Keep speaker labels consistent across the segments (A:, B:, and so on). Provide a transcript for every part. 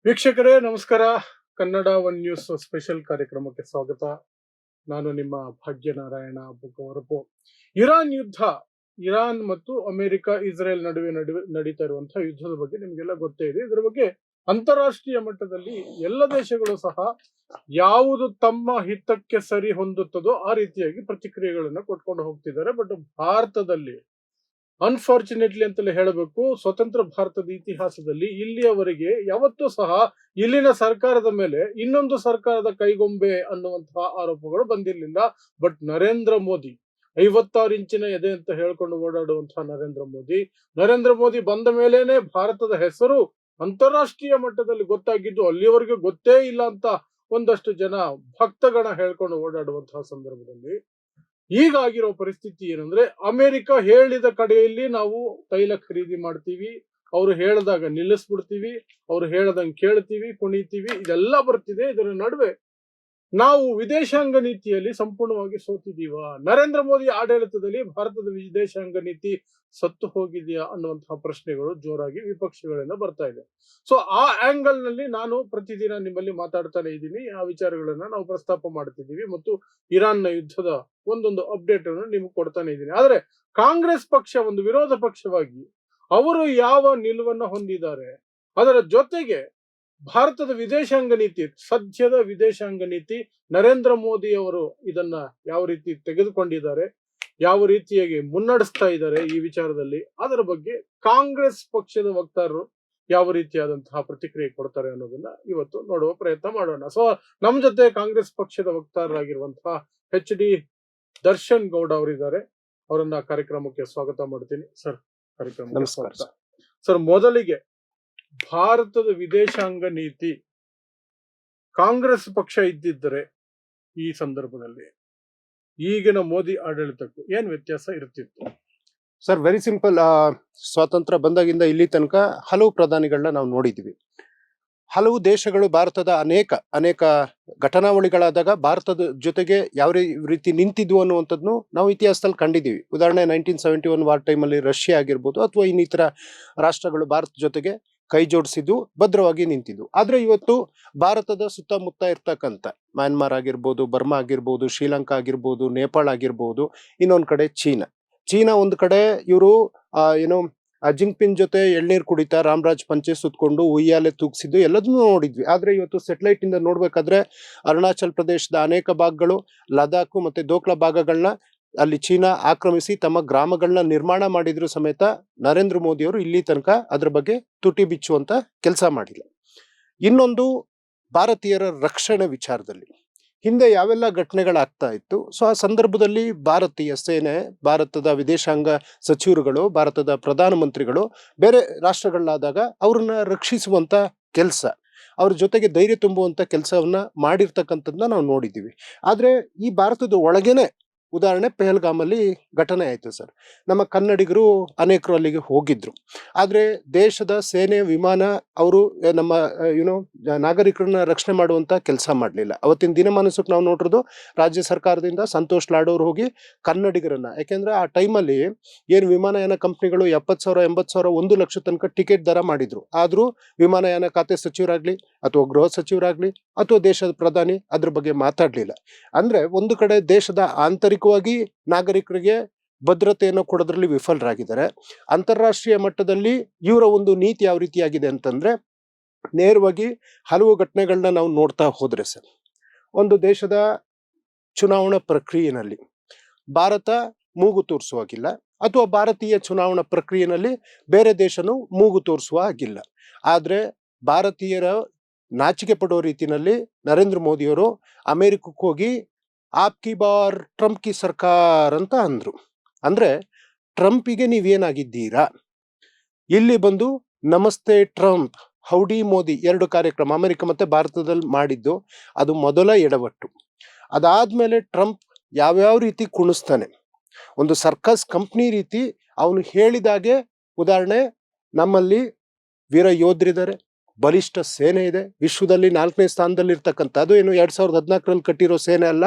A: ವೀಕ್ಷಕರೇ ನಮಸ್ಕಾರ. Kannada one news special ಕಾರ್ಯಕ್ರಮಕ್ಕೆ ಸ್ವಾಗತ. ನಾನು ನಿಮ್ಮ ಭಾಗ್ಯನಾರಾಯಣ ಬುಕ್ಕವರಪು. ಇರಾನ್ ಯುದ್ಧ, ಇರಾನ್ ಮತ್ತು ಅಮೆರಿಕ ಇಸ್ರೇಲ್ ನಡುವೆ ನಡೀತಾ ಇರುವಂತಹ ಯುದ್ಧದ ಬಗ್ಗೆ ನಿಮಗೆಲ್ಲ ಗೊತ್ತೇ ಇದೆ. ಇದರ ಬಗ್ಗೆ ಅಂತಾರಾಷ್ಟ್ರೀಯ ಮಟ್ಟದಲ್ಲಿ ಎಲ್ಲ ದೇಶಗಳು ಸಹ ಯಾವುದು ತಮ್ಮ ಹಿತಕ್ಕೆ ಸರಿ ಹೊಂದುತ್ತದೋ ಆ ರೀತಿಯಾಗಿ ಪ್ರತಿಕ್ರಿಯೆಗಳನ್ನು ಕೊಟ್ಕೊಂಡು ಹೋಗ್ತಿದ್ದಾರೆ. ಬಟ್ ಭಾರತದಲ್ಲಿ ಅನ್ಫಾರ್ಚುನೇಟ್ಲಿ ಅಂತಲೇ ಹೇಳಬೇಕು, ಸ್ವತಂತ್ರ ಭಾರತದ ಇತಿಹಾಸದಲ್ಲಿ ಇಲ್ಲಿಯವರೆಗೆ ಯಾವತ್ತೂ ಸಹ ಇಲ್ಲಿನ ಸರ್ಕಾರದ ಮೇಲೆ ಇನ್ನೊಂದು ಸರ್ಕಾರದ ಕೈಗೊಂಬೆ ಅನ್ನುವಂತಹ ಆರೋಪಗಳು ಬಂದಿರಲಿಲ್ಲ. ಬಟ್ ನರೇಂದ್ರ ಮೋದಿ 56 ಇಂಚಿನ ಎದೆ ಅಂತ ಹೇಳ್ಕೊಂಡು ಓಡಾಡುವಂತಹ ನರೇಂದ್ರ ಮೋದಿ ಬಂದ ಮೇಲೇನೆ ಭಾರತದ ಹೆಸರು ಅಂತಾರಾಷ್ಟ್ರೀಯ ಮಟ್ಟದಲ್ಲಿ ಗೊತ್ತಾಗಿದ್ದು, ಅಲ್ಲಿಯವರೆಗೆ ಗೊತ್ತೇ ಇಲ್ಲ ಅಂತ ಒಂದಷ್ಟು ಜನ ಭಕ್ತಗಣ ಹೇಳ್ಕೊಂಡು ಓಡಾಡುವಂತಹ ಸಂದರ್ಭದಲ್ಲಿ ಈಗಾಗಿರೋ ಪರಿಸ್ಥಿತಿ ಏನಂದ್ರೆ, ಅಮೆರಿಕ ಹೇಳಿದ ಕಡೆಯಲ್ಲಿ ನಾವು ತೈಲ ಖರೀದಿ ಮಾಡ್ತೀವಿ, ಅವ್ರು ಹೇಳಿದಾಗ ನಿಲ್ಲಿಸ್ಬಿಡ್ತೀವಿ, ಅವ್ರು ಹೇಳ್ದಂಗೆ ಕೇಳ್ತೀವಿ, ಕುಣಿತೀವಿ, ಇದೆಲ್ಲ ಬರ್ತಿದೆ. ಇದರ ನಡುವೆ ನಾವು ವಿದೇಶಾಂಗ ನೀತಿಯಲ್ಲಿ ಸಂಪೂರ್ಣವಾಗಿ ಸೋತಿದೀವ, ನರೇಂದ್ರ ಮೋದಿ ಆಡಳಿತದಲ್ಲಿ ಭಾರತದ ವಿದೇಶಾಂಗ ನೀತಿ ಸತ್ತು ಹೋಗಿದೆಯಾ ಅನ್ನುವಂತಹ ಪ್ರಶ್ನೆಗಳು ಜೋರಾಗಿ ವಿಪಕ್ಷಗಳಿಂದ ಬರ್ತಾ ಇದೆ. ಸೊ ಆ ಆಂಗಲ್ ನಲ್ಲಿ ನಾನು ಪ್ರತಿದಿನ ನಿಮ್ಮಲ್ಲಿ ಮಾತಾಡ್ತಾನೆ ಇದ್ದೀನಿ. ಆ ವಿಚಾರಗಳನ್ನ ನಾವು ಪ್ರಸ್ತಾಪ ಮಾಡ್ತಿದ್ದೀವಿ ಮತ್ತು ಇರಾನ್ನ ಯುದ್ಧದ ಒಂದೊಂದು ಅಪ್ಡೇಟ್ ಅನ್ನು ನಿಮ್ಗೆ ಕೊಡ್ತಾನೆ ಇದ್ದೀನಿ. ಆದ್ರೆ ಕಾಂಗ್ರೆಸ್ ಪಕ್ಷ ಒಂದು ವಿರೋಧ ಪಕ್ಷವಾಗಿ ಅವರು ಯಾವ ನಿಲುವನ್ನ ಹೊಂದಿದ್ದಾರೆ, ಅದರ ಜೊತೆಗೆ ಭಾರತದ ವಿದೇಶಾಂಗ ನೀತಿ, ಸದ್ಯದ ವಿದೇಶಾಂಗ ನೀತಿ, ನರೇಂದ್ರ ಮೋದಿ ಅವರು ಇದನ್ನ ಯಾವ ರೀತಿ ತೆಗೆದುಕೊಂಡಿದ್ದಾರೆ, ಯಾವ ರೀತಿಯಾಗಿ ಮುನ್ನಡೆಸ್ತಾ ಇದ್ದಾರೆ ಈ ವಿಚಾರದಲ್ಲಿ, ಅದರ ಬಗ್ಗೆ ಕಾಂಗ್ರೆಸ್ ಪಕ್ಷದ ವಕ್ತಾರರು ಯಾವ ರೀತಿಯಾದಂತಹ ಪ್ರತಿಕ್ರಿಯೆ ಕೊಡ್ತಾರೆ ಅನ್ನೋದನ್ನ ಇವತ್ತು ನೋಡುವ ಪ್ರಯತ್ನ ಮಾಡೋಣ. ಸೊ ನಮ್ ಜೊತೆ ಕಾಂಗ್ರೆಸ್ ಪಕ್ಷದ ವಕ್ತಾರರಾಗಿರುವಂತಹ HD ದರ್ಶನ್ ಗೌಡ ಅವರಿದ್ದಾರೆ. ಅವರನ್ನ ಕಾರ್ಯಕ್ರಮಕ್ಕೆ ಸ್ವಾಗತ ಮಾಡ್ತೀನಿ. ಸರ್, ಕಾರ್ಯಕ್ರಮಕ್ಕೆ ಸ್ವಾಗತ. ಸರ್, ಮೊದಲಿಗೆ ಭಾರತದ ವಿದೇಶಾಂಗ ನೀತಿ ಕಾಂಗ್ರೆಸ್ ಪಕ್ಷ ಇದ್ದಿದ್ದರೆ ಈ ಸಂದರ್ಭದಲ್ಲಿ ಈಗಿನ ಮೋದಿ ಆಡಳಿತಕ್ಕೂ ಏನ್ ವ್ಯತ್ಯಾಸ ಇರ್ತಿತ್ತು?
B: Sir, very simple. ಸ್ವಾತಂತ್ರ್ಯ ಬಂದಾಗಿಂದ ಇಲ್ಲಿ ತನಕ ಹಲವು ಪ್ರಧಾನಿಗಳನ್ನ ನಾವು ನೋಡಿದ್ವಿ. ಹಲವು ದೇಶಗಳು ಭಾರತದ ಅನೇಕ ಘಟನಾವಳಿಗಳಾದಾಗ ಭಾರತದ ಜೊತೆಗೆ ಯಾವ ರೀತಿ ನಿಂತಿದ್ವು ಅನ್ನುವಂಥದ್ದು ನಾವು ಇತಿಹಾಸದಲ್ಲಿ ಕಂಡಿದ್ದೀವಿ. ಉದಾಹರಣೆ 1971 ವಾರ್ ಟೈಮಲ್ಲಿ ರಷ್ಯಾ ಆಗಿರ್ಬೋದು ಅಥವಾ ಇನ್ನಿತರ ರಾಷ್ಟ್ರಗಳು ಭಾರತ ಜೊತೆಗೆ ಕೈ ಜೋಡಿಸಿದ್ದು, ಭದ್ರವಾಗಿ ನಿಂತಿದ್ವು. ಆದ್ರೆ ಇವತ್ತು ಭಾರತದ ಸುತ್ತಮುತ್ತ ಇರ್ತಕ್ಕಂಥ ಮ್ಯಾನ್ಮಾರ್ ಆಗಿರ್ಬೋದು, ಬರ್ಮಾ ಆಗಿರ್ಬೋದು, ಶ್ರೀಲಂಕಾ ಆಗಿರ್ಬೋದು, ನೇಪಾಳ ಆಗಿರ್ಬೋದು, ಇನ್ನೊಂದ್ ಕಡೆ ಚೀನಾ ಒಂದ್ ಕಡೆ ಇವರು ಜಿಂಗ್ಪಿನ್ ಜೊತೆ ಎಳ್ನೀರು ಕುಡಿತಾ ರಾಮರಾಜ್ ಪಂಚೆ ಸುತ್ಕೊಂಡು ಉಯ್ಯಾಲೆ ತೂಗಿಸಿದ್ದು ಎಲ್ಲದನ್ನೂ ನೋಡಿದ್ವಿ. ಆದ್ರೆ ಇವತ್ತು ಸೆಟಲೈಟ್ ಇಂದ ನೋಡ್ಬೇಕಾದ್ರೆ ಅರುಣಾಚಲ್ ಪ್ರದೇಶದ ಅನೇಕ ಭಾಗಗಳು, ಲದಾಖ್ ಮತ್ತೆ ದೋಕ್ಲಾ ಭಾಗಗಳನ್ನ ಅಲ್ಲಿ ಚೀನಾ ಆಕ್ರಮಿಸಿ ತಮ್ಮ ಗ್ರಾಮಗಳನ್ನ ನಿರ್ಮಾಣ ಮಾಡಿದ್ರು ಸಮೇತ ನರೇಂದ್ರ ಮೋದಿ ಅವರು ಇಲ್ಲಿ ತನಕ ಅದ್ರ ಬಗ್ಗೆ ತುಟಿ ಬಿಚ್ಚುವಂತ ಕೆಲಸ ಮಾಡಿಲ್ಲ. ಇನ್ನೊಂದು, ಭಾರತೀಯರ ರಕ್ಷಣೆ ವಿಚಾರದಲ್ಲಿ ಹಿಂದೆ ಯಾವೆಲ್ಲ ಘಟನೆಗಳಾಗ್ತಾ ಇತ್ತು, ಸೊ ಆ ಸಂದರ್ಭದಲ್ಲಿ ಭಾರತೀಯ ಸೇನೆ, ಭಾರತದ ವಿದೇಶಾಂಗ ಸಚಿವರುಗಳು, ಭಾರತದ ಪ್ರಧಾನಮಂತ್ರಿಗಳು ಬೇರೆ ರಾಷ್ಟ್ರಗಳಾದಾಗ ಅವ್ರನ್ನ ರಕ್ಷಿಸುವಂತ ಕೆಲಸ, ಅವ್ರ ಜೊತೆಗೆ ಧೈರ್ಯ ತುಂಬುವಂತ ಕೆಲಸವನ್ನ ಮಾಡಿರ್ತಕ್ಕಂಥದ್ದನ್ನ ನಾವು ನೋಡಿದ್ದೀವಿ. ಆದ್ರೆ ಈ ಭಾರತದ ಒಳಗೇನೆ ಉದಾಹರಣೆ ಪೆಹಲ್ಗಾಮಲ್ಲಿ ಘಟನೆ ಆಯ್ತು ಸರ್. ನಮ್ಮ ಕನ್ನಡಿಗರು ಅನೇಕರು ಅಲ್ಲಿಗೆ ಹೋಗಿದ್ರು. ಆದ್ರೆ ದೇಶದ ಸೇನೆ ವಿಮಾನ ಅವರು ನಮ್ಮ ನಾಗರಿಕರನ್ನ ರಕ್ಷಣೆ ಮಾಡುವಂತ ಕೆಲಸ ಮಾಡಲಿಲ್ಲ. ಅವತ್ತಿನ ದಿನಮಾನಸಕ್ಕೆ ನಾವು ನೋಡಿರೋದು ರಾಜ್ಯ ಸರ್ಕಾರದಿಂದ ಸಂತೋಷ್ ಲಾಡೋರು ಹೋಗಿ ಕನ್ನಡಿಗರನ್ನ, ಯಾಕೆಂದ್ರೆ ಆ ಟೈಮಲ್ಲಿ ಏನು ವಿಮಾನಯಾನ ಕಂಪ್ನಿಗಳು 70,000 80,000 1 ಲಕ್ಷ ತನಕ ಟಿಕೆಟ್ ದರ ಮಾಡಿದ್ರು. ಆದ್ರೂ ವಿಮಾನಯಾನ ಖಾತೆ ಸಚಿವರಾಗ್ಲಿ ಅಥವಾ ಗೃಹ ಸಚಿವರಾಗ್ಲಿ ಅಥವಾ ದೇಶದ ಪ್ರಧಾನಿ ಅದ್ರ ಬಗ್ಗೆ ಮಾತಾಡ್ಲಿಲ್ಲ. ಅಂದ್ರೆ ಒಂದು ಕಡೆ ದೇಶದ ಆಂತರಿಕವಾಗಿ ನಾಗರಿಕರಿಗೆ ಭದ್ರತೆಯನ್ನು ಕೊಡೋದ್ರಲ್ಲಿ ವಿಫಲರಾಗಿದ್ದಾರೆ. ಅಂತಾರಾಷ್ಟ್ರೀಯ ಮಟ್ಟದಲ್ಲಿ ಇವರ ಒಂದು ನೀತಿ ಯಾವ ರೀತಿಯಾಗಿದೆ ಅಂತಂದ್ರೆ, ನೇರವಾಗಿ ಹಲವು ಘಟನೆಗಳನ್ನ ನಾವು ನೋಡ್ತಾ ಹೋದ್ರೆ ಸರ್, ಒಂದು ದೇಶದ ಚುನಾವಣಾ ಪ್ರಕ್ರಿಯೆಯಲ್ಲಿ ಭಾರತ ಮೂಗು ತೋರಿಸುವ ಹಾಗಿಲ್ಲ, ಅಥವಾ ಭಾರತೀಯ ಚುನಾವಣಾ ಪ್ರಕ್ರಿಯೆಯಲ್ಲಿ ಬೇರೆ ದೇಶನೂ ಮೂಗು ತೋರಿಸುವ ಹಾಗಿಲ್ಲ. ಆದ್ರೆ ಭಾರತೀಯರ ನಾಚಿಕೆ ಪಡುವ ರೀತಿಯಲ್ಲಿ ನರೇಂದ್ರ ಮೋದಿಯವರು ಅಮೆರಿಕಕ್ಕೆ ಹೋಗಿ ಆಪ್ಕಿ ಬಾರ್ ಟ್ರಂಪ್ ಕಿ ಸರ್ಕಾರ ಅಂತ ಅಂದ್ರು. ಅಂದ್ರೆ ಟ್ರಂಪಿಗೆ ನೀವೇನಾಗಿದ್ದೀರಾ, ಇಲ್ಲಿ ಬಂದು ನಮಸ್ತೆ ಟ್ರಂಪ್, ಹೌಡಿ ಮೋದಿ 2 ಕಾರ್ಯಕ್ರಮ ಅಮೆರಿಕ ಮತ್ತೆ ಭಾರತದಲ್ಲಿ ಮಾಡಿದ್ದು ಅದು ಮೊದಲ ಎಡವಟ್ಟು. ಅದಾದ್ಮೇಲೆ ಟ್ರಂಪ್ ಯಾವ್ಯಾವ ರೀತಿ ಕುಣಿಸ್ತಾನೆ, ಒಂದು ಸರ್ಕಸ್ ಕಂಪ್ನಿ ರೀತಿ ಅವನು ಹೇಳಿದಾಗೆ. ಉದಾಹರಣೆ, ನಮ್ಮಲ್ಲಿ ವೀರ ಯೋಧರಿದ್ದಾರೆ, ಬಲಿಷ್ಠ ಸೇನೆ ಇದೆ, ವಿಶ್ವದಲ್ಲಿ 4ನೇ ಸ್ಥಾನದಲ್ಲಿ ಇರ್ತಕ್ಕಂಥ, ಅದು ಏನು 2014ರಲ್ಲಿ ಕಟ್ಟಿರೋ ಸೇನೆ ಅಲ್ಲ,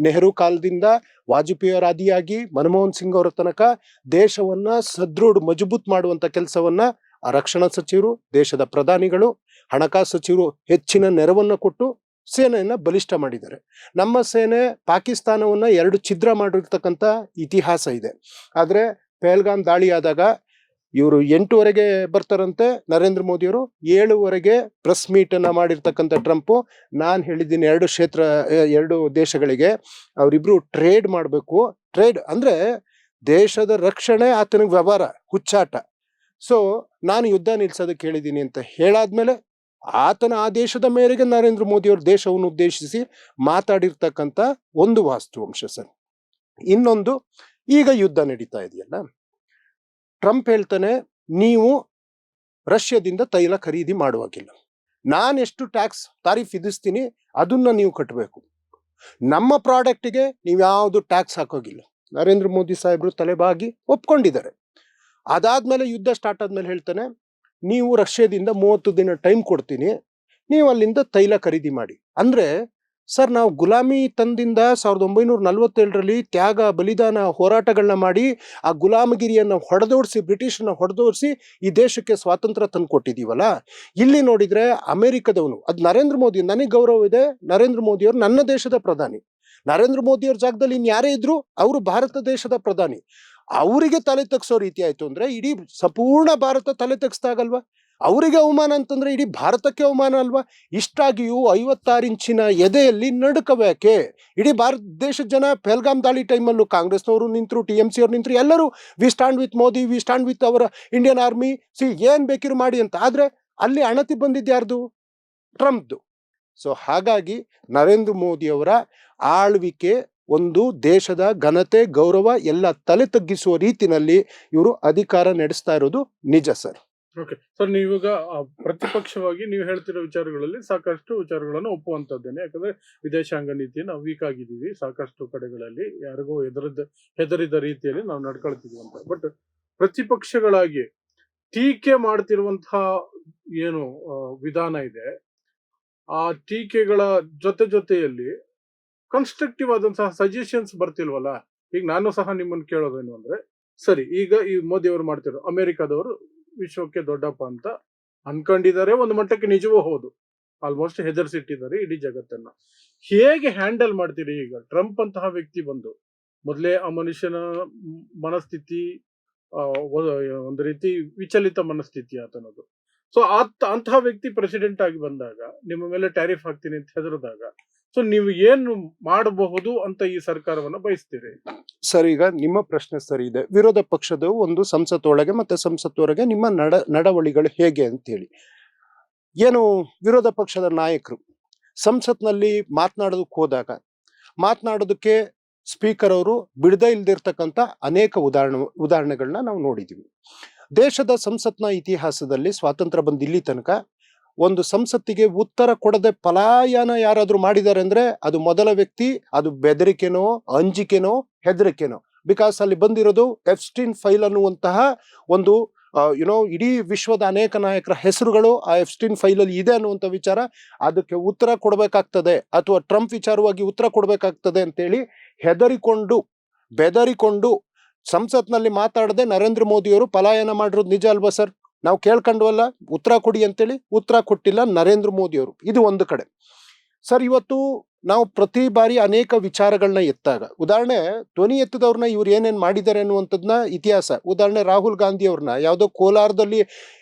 B: ನೆಹರು ಕಾಲದಿಂದ ವಾಜಪೇಯಿ ಅವರ ಆದಿಯಾಗಿ ಮನಮೋಹನ್ ಸಿಂಗ್ ಅವರ ತನಕ ದೇಶವನ್ನ ಸದೃಢ ಮಜಬೂತ್ ಮಾಡುವಂತ ಕೆಲಸವನ್ನ ಆ ರಕ್ಷಣಾ ಸಚಿವರು, ದೇಶದ ಪ್ರಧಾನಿಗಳು ಹಣಕಾಸು ಸಚಿವರು ಹೆಚ್ಚಿನ ನೆರವನ್ನು ಕೊಟ್ಟು ಸೇನೆಯನ್ನ ಬಲಿಷ್ಠ ಮಾಡಿದ್ದಾರೆ. ನಮ್ಮ ಸೇನೆ ಪಾಕಿಸ್ತಾನವನ್ನ 2 ಛಿದ್ರ ಮಾಡಿರ್ತಕ್ಕಂಥ ಇತಿಹಾಸ ಇದೆ. ಆದ್ರೆ ಪಹಲ್ಗಾಮ್ ದಾಳಿ ಆದಾಗ ಇವರು 8ವರೆಗೆ ಬರ್ತಾರಂತೆ ನರೇಂದ್ರ ಮೋದಿಯವರು, 7ವರೆಗೆ ಪ್ರೆಸ್ ಮೀಟ್ ಅನ್ನ ಮಾಡಿರ್ತಕ್ಕಂಥ ಟ್ರಂಪ್, ನಾನು ಹೇಳಿದ್ದೀನಿ 2 ದೇಶಗಳಿಗೆ ಅವರಿಬ್ರು ಟ್ರೇಡ್ ಮಾಡಬೇಕು. ಟ್ರೇಡ್ ಅಂದ್ರೆ ದೇಶದ ರಕ್ಷಣೆ, ಆತನಿಗೆ ವ್ಯವಹಾರ ಹುಚ್ಚಾಟ. ಸೊ ನಾನು ಯುದ್ಧ ನಿಲ್ಸೋದಕ್ಕೆ ಹೇಳಿದ್ದೀನಿ ಅಂತ ಹೇಳಾದ್ಮೇಲೆ ಆತನ ಆದೇಶದ ಮೇರೆಗೆ ನರೇಂದ್ರ ಮೋದಿಯವರು ದೇಶವನ್ನು ಉದ್ದೇಶಿಸಿ ಮಾತಾಡಿರ್ತಕ್ಕಂಥ ಒಂದು ವಾಸ್ತವಾಂಶ ಸರ್. ಇನ್ನೊಂದು, ಈಗ ಯುದ್ಧ ನಡೀತಾ ಇದೆಯಲ್ಲ, ಟ್ರಂಪ್ ಹೇಳ್ತಾನೆ ನೀವು ರಷ್ಯಾದಿಂದ ತೈಲ ಖರೀದಿ ಮಾಡುವಾಗಿಲ್ಲ, ನಾನೆಷ್ಟು ಟ್ಯಾಕ್ಸ್ ತಾರೀಫ್ ವಿಧಿಸ್ತೀನಿ ಅದನ್ನ ನೀವು ಕಟ್ಟಬೇಕು, ನಮ್ಮ ಪ್ರಾಡಕ್ಟ್ಗೆ ನೀವು ಯಾವುದು ಟ್ಯಾಕ್ಸ್ ಹಾಕೋಗಿಲ್ಲ. ನರೇಂದ್ರ ಮೋದಿ ಸಾಹೇಬರು ತಲೆಬಾಗಿ ಒಪ್ಕೊಂಡಿದ್ದಾರೆ. ಅದಾದ್ಮೇಲೆ ಯುದ್ಧ ಸ್ಟಾರ್ಟ್ ಆದ್ಮೇಲೆ ಹೇಳ್ತಾನೆ ನೀವು ರಷ್ಯಾದಿಂದ 30 ದಿನ ಟೈಮ್ ಕೊಡ್ತೀನಿ, ನೀವು ಅಲ್ಲಿಂದ ತೈಲ ಖರೀದಿ ಮಾಡಿ. ಅಂದ್ರೆ ಸರ್, ನಾವು ಗುಲಾಮಿ ತಂದಿಂದ 1947ರಲ್ಲಿ ತ್ಯಾಗ ಬಲಿದಾನ ಹೋರಾಟಗಳನ್ನ ಮಾಡಿ ಆ ಗುಲಾಮಗಿರಿಯನ್ನು ಹೊಡೆದೋಡಿಸಿ, ಬ್ರಿಟಿಷರನ್ನ ಹೊಡೆದೋಡಿಸಿ ಈ ದೇಶಕ್ಕೆ ಸ್ವಾತಂತ್ರ್ಯ ತಂದು ಕೊಟ್ಟಿದೀವಲ್ಲ. ಇಲ್ಲಿ ನೋಡಿದ್ರೆ ಅಮೆರಿಕದವನು, ಅದು ನರೇಂದ್ರ ಮೋದಿ, ನನಗೆ ಗೌರವ ಇದೆ, ನರೇಂದ್ರ ಮೋದಿಯವರು ನನ್ನ ದೇಶದ ಪ್ರಧಾನಿ. ನರೇಂದ್ರ ಮೋದಿಯವ್ರ ಜಾಗದಲ್ಲಿ ಇನ್ಯಾರೇ ಇದ್ರು ಅವರು ಭಾರತ ದೇಶದ ಪ್ರಧಾನಿ. ಅವರಿಗೆ ತಲೆ ತಗ್ಸೋ ರೀತಿ ಆಯ್ತು ಅಂದ್ರೆ ಇಡೀ ಸಂಪೂರ್ಣ ಭಾರತ ತಲೆ ತಗ್ಸ್ದಾಗಲ್ವಾ? ಅವರಿಗೆ ಅವಮಾನ ಅಂತಂದ್ರೆ ಇಡೀ ಭಾರತಕ್ಕೆ ಅವಮಾನ ಅಲ್ವಾ? ಇಷ್ಟಾಗಿಯೂ 56 ಇಂಚಿನ ಎದೆಯಲ್ಲಿ ನಡುಕಬೇಕೆ ಇಡೀ ಭಾರತ ದೇಶದ ಜನ. ಪಹಲ್ಗಾಮ್ ದಾಳಿ ಟೈಮಲ್ಲೂ ಕಾಂಗ್ರೆಸ್ನವರು ನಿಂತರು, TMC ಅವ್ರು ನಿಂತರು, ಎಲ್ಲರೂ we stand with Modi, we stand with ಅವರ ಇಂಡಿಯನ್ ಆರ್ಮಿ, ಏನ್ ಬೇಕಿರು ಮಾಡಿ ಅಂತ. ಆದ್ರೆ ಅಲ್ಲಿ ಅಣತಿ ಬಂದಿದ್ದು ಯಾರ್ದು? ಟ್ರಂಪ್ದು. ಸೊ ಹಾಗಾಗಿ ನರೇಂದ್ರ ಮೋದಿ ಅವರ ಆಳ್ವಿಕೆ ಒಂದು ದೇಶದ ಘನತೆ, ಗೌರವ ಎಲ್ಲ ತಲೆ ತಗ್ಗಿಸುವ ರೀತಿನಲ್ಲಿ ಇವರು ಅಧಿಕಾರ ನಡೆಸ್ತಾ ಇರೋದು ನಿಜ ಸರ್.
A: ಓಕೆ ಸರ್, ನೀವೀಗ ಪ್ರತಿಪಕ್ಷವಾಗಿ ನೀವು ಹೇಳ್ತಿರೋ ವಿಚಾರಗಳಲ್ಲಿ ಸಾಕಷ್ಟು ವಿಚಾರಗಳನ್ನು ಒಪ್ಪುವಂತದ್ದೇನೆ. ಯಾಕಂದ್ರೆ ವಿದೇಶಾಂಗ ನೀತಿ ನಾವು ವೀಕ್ ಆಗಿದ್ದೀವಿ, ಸಾಕಷ್ಟು ಕಡೆಗಳಲ್ಲಿ ಯಾರಿಗೋ ಹೆದರಿದ ರೀತಿಯಲ್ಲಿ ನಾವು ನಡ್ಕೊಳ್ತಿದ್ವಿ ಅಂತ. ಬಟ್ ಪ್ರತಿಪಕ್ಷಗಳಾಗಿ ಟೀಕೆ ಮಾಡ್ತಿರುವಂತಹ ಏನು ವಿಧಾನ ಇದೆ, ಆ ಟೀಕೆಗಳ ಜೊತೆಯಲ್ಲಿ ಕನ್ಸ್ಟ್ರಕ್ಟಿವ್ ಆದಂತಹ ಸಜೆಷನ್ಸ್ ಬರ್ತಿಲ್ವಲ್ಲ. ಈಗ ನಾನು ಸಹ ನಿಮ್ಮನ್ನು ಕೇಳೋದೇನು ಅಂದ್ರೆ, ಸರಿ ಈಗ ಈ ಮೋದಿ ಅವರು ಮಾಡ್ತಿರೋ, ಅಮೆರಿಕದವರು ವಿಶ್ವಕ್ಕೆ ದೊಡ್ಡಪ್ಪ ಅಂತ ಅನ್ಕೊಂಡಿದ್ದಾರೆ, ಒಂದು ಮಟ್ಟಕ್ಕೆ ನಿಜವೂ ಹೌದು, ಆಲ್ಮೋಸ್ಟ್ ಹೆದರ್ಸಿಟ್ಟಿದ್ದಾರೆ ಇಡೀ ಜಗತ್ತನ್ನ. ಹೇಗೆ ಹ್ಯಾಂಡಲ್ ಮಾಡ್ತೀರಿ ಈಗ ಟ್ರಂಪ್ ಅಂತಹ ವ್ಯಕ್ತಿ ಬಂದು? ಮೊದಲೇ ಆ ಮನುಷ್ಯನ ಮನಸ್ಥಿತಿ ಒಂದು ರೀತಿ ವಿಚಲಿತ ಮನಸ್ಥಿತಿ ಆತನದು. ಸೊ ಅಂತಹ ವ್ಯಕ್ತಿ ಪ್ರೆಸಿಡೆಂಟ್ ಆಗಿ ಬಂದಾಗ, ನಿಮ್ಮ ಮೇಲೆ ಟ್ಯಾರಿಫ್ ಹಾಕ್ತೀನಿ ಅಂತ ಹೆದರಿದಾಗ, ಸೊ ನೀವು ಏನು ಮಾಡಬಹುದು ಅಂತ ಈ ಸರ್ಕಾರವನ್ನ ಬಯಸ್ತೀರಿ?
B: ಸರ್, ಈಗ ನಿಮ್ಮ ಪ್ರಶ್ನೆ ಸರಿ ಇದೆ. ವಿರೋಧ ಪಕ್ಷದ ಒಂದು ಸಂಸತ್ತೊಳಗೆ ಮತ್ತೆ ಸಂಸತ್ತೊಳಗೆ ನಿಮ್ಮ ನಡವಳಿಗಳು ಹೇಗೆ ಅಂತ ಹೇಳಿ, ಏನು ವಿರೋಧ ಪಕ್ಷದ ನಾಯಕರು ಸಂಸತ್ನಲ್ಲಿ ಮಾತನಾಡೋದಕ್ಕೆ ಸ್ಪೀಕರ್ ಅವರು ಬಿಡದೇ ಇಲ್ದಿರ್ತಕ್ಕಂಥ ಅನೇಕ ಉದಾಹರಣೆಗಳನ್ನ ನಾವು ನೋಡಿದೀವಿ. ದೇಶದ ಸಂಸತ್ನ ಇತಿಹಾಸದಲ್ಲಿ ಸ್ವಾತಂತ್ರ್ಯ ಬಂದ ಇಲ್ಲಿ ತನಕ ಒಂದು ಸಂಸತ್ತಿಗೆ ಉತ್ತರ ಕೊಡದೆ ಪಲಾಯನ ಯಾರಾದ್ರೂ ಮಾಡಿದ್ದಾರೆ ಅಂದ್ರೆ ಅದು ಮೊದಲ ವ್ಯಕ್ತಿ, ಅದು ಬೆದರಿಕೆನೋ, ಅಂಜಿಕೆನೋ, ಹೆದರಿಕೆನೋ. ಬಿಕಾಸ್ ಅಲ್ಲಿ ಬಂದಿರೋದು ಎಫ್ಸ್ಟೀನ್ ಫೈಲ್ ಅನ್ನುವಂತಹ ಒಂದು ಇಡೀ ವಿಶ್ವದ ಅನೇಕ ನಾಯಕರ ಹೆಸರುಗಳು ಆ ಎಫ್ಸ್ಟೀನ್ ಫೈಲ್ ಅಲ್ಲಿ ಇದೆ ಅನ್ನುವಂಥ ವಿಚಾರ. ಅದಕ್ಕೆ ಉತ್ತರ ಕೊಡಬೇಕಾಗ್ತದೆ ಅಥವಾ ಟ್ರಂಪ್ ವಿಚಾರವಾಗಿ ಉತ್ತರ ಕೊಡಬೇಕಾಗ್ತದೆ ಅಂತೇಳಿ ಬೆದರಿಕೊಂಡು ಸಂಸತ್ನಲ್ಲಿ ಮಾತಾಡದೆ ನರೇಂದ್ರ ಮೋದಿಯವರು ಪಲಾಯನ ಮಾಡಿರೋದು ನಿಜ ಅಲ್ವಾ ಸರ್? ನಾವು ಕೇಳ್ಕೊಂಡ್ವಲ್ಲ, ಉತ್ತರ ಕೊಡಿ ಅಂತೇಳಿ, ಉತ್ತರ ಕೊಟ್ಟಿಲ್ಲ ನರೇಂದ್ರ ಮೋದಿಯವರು. ಇದು ಒಂದು ಕಡೆ ಸರ್. ಇವತ್ತು ನಾವು ಪ್ರತಿ ಬಾರಿ ಅನೇಕ ವಿಚಾರಗಳನ್ನ ಎತ್ತಾಗ, ಉದಾಹರಣೆ ಧ್ವನಿ ಎತ್ತದವ್ರನ್ನ ಇವ್ರು ಏನೇನ್ ಮಾಡಿದ್ದಾರೆ ಅನ್ನುವಂಥದ್ನ ಇತಿಹಾಸ. ಉದಾಹರಣೆ ರಾಹುಲ್ ಗಾಂಧಿ ಅವ್ರನ್ನ ಯಾವುದೋ ಕೋಲಾರದಲ್ಲಿ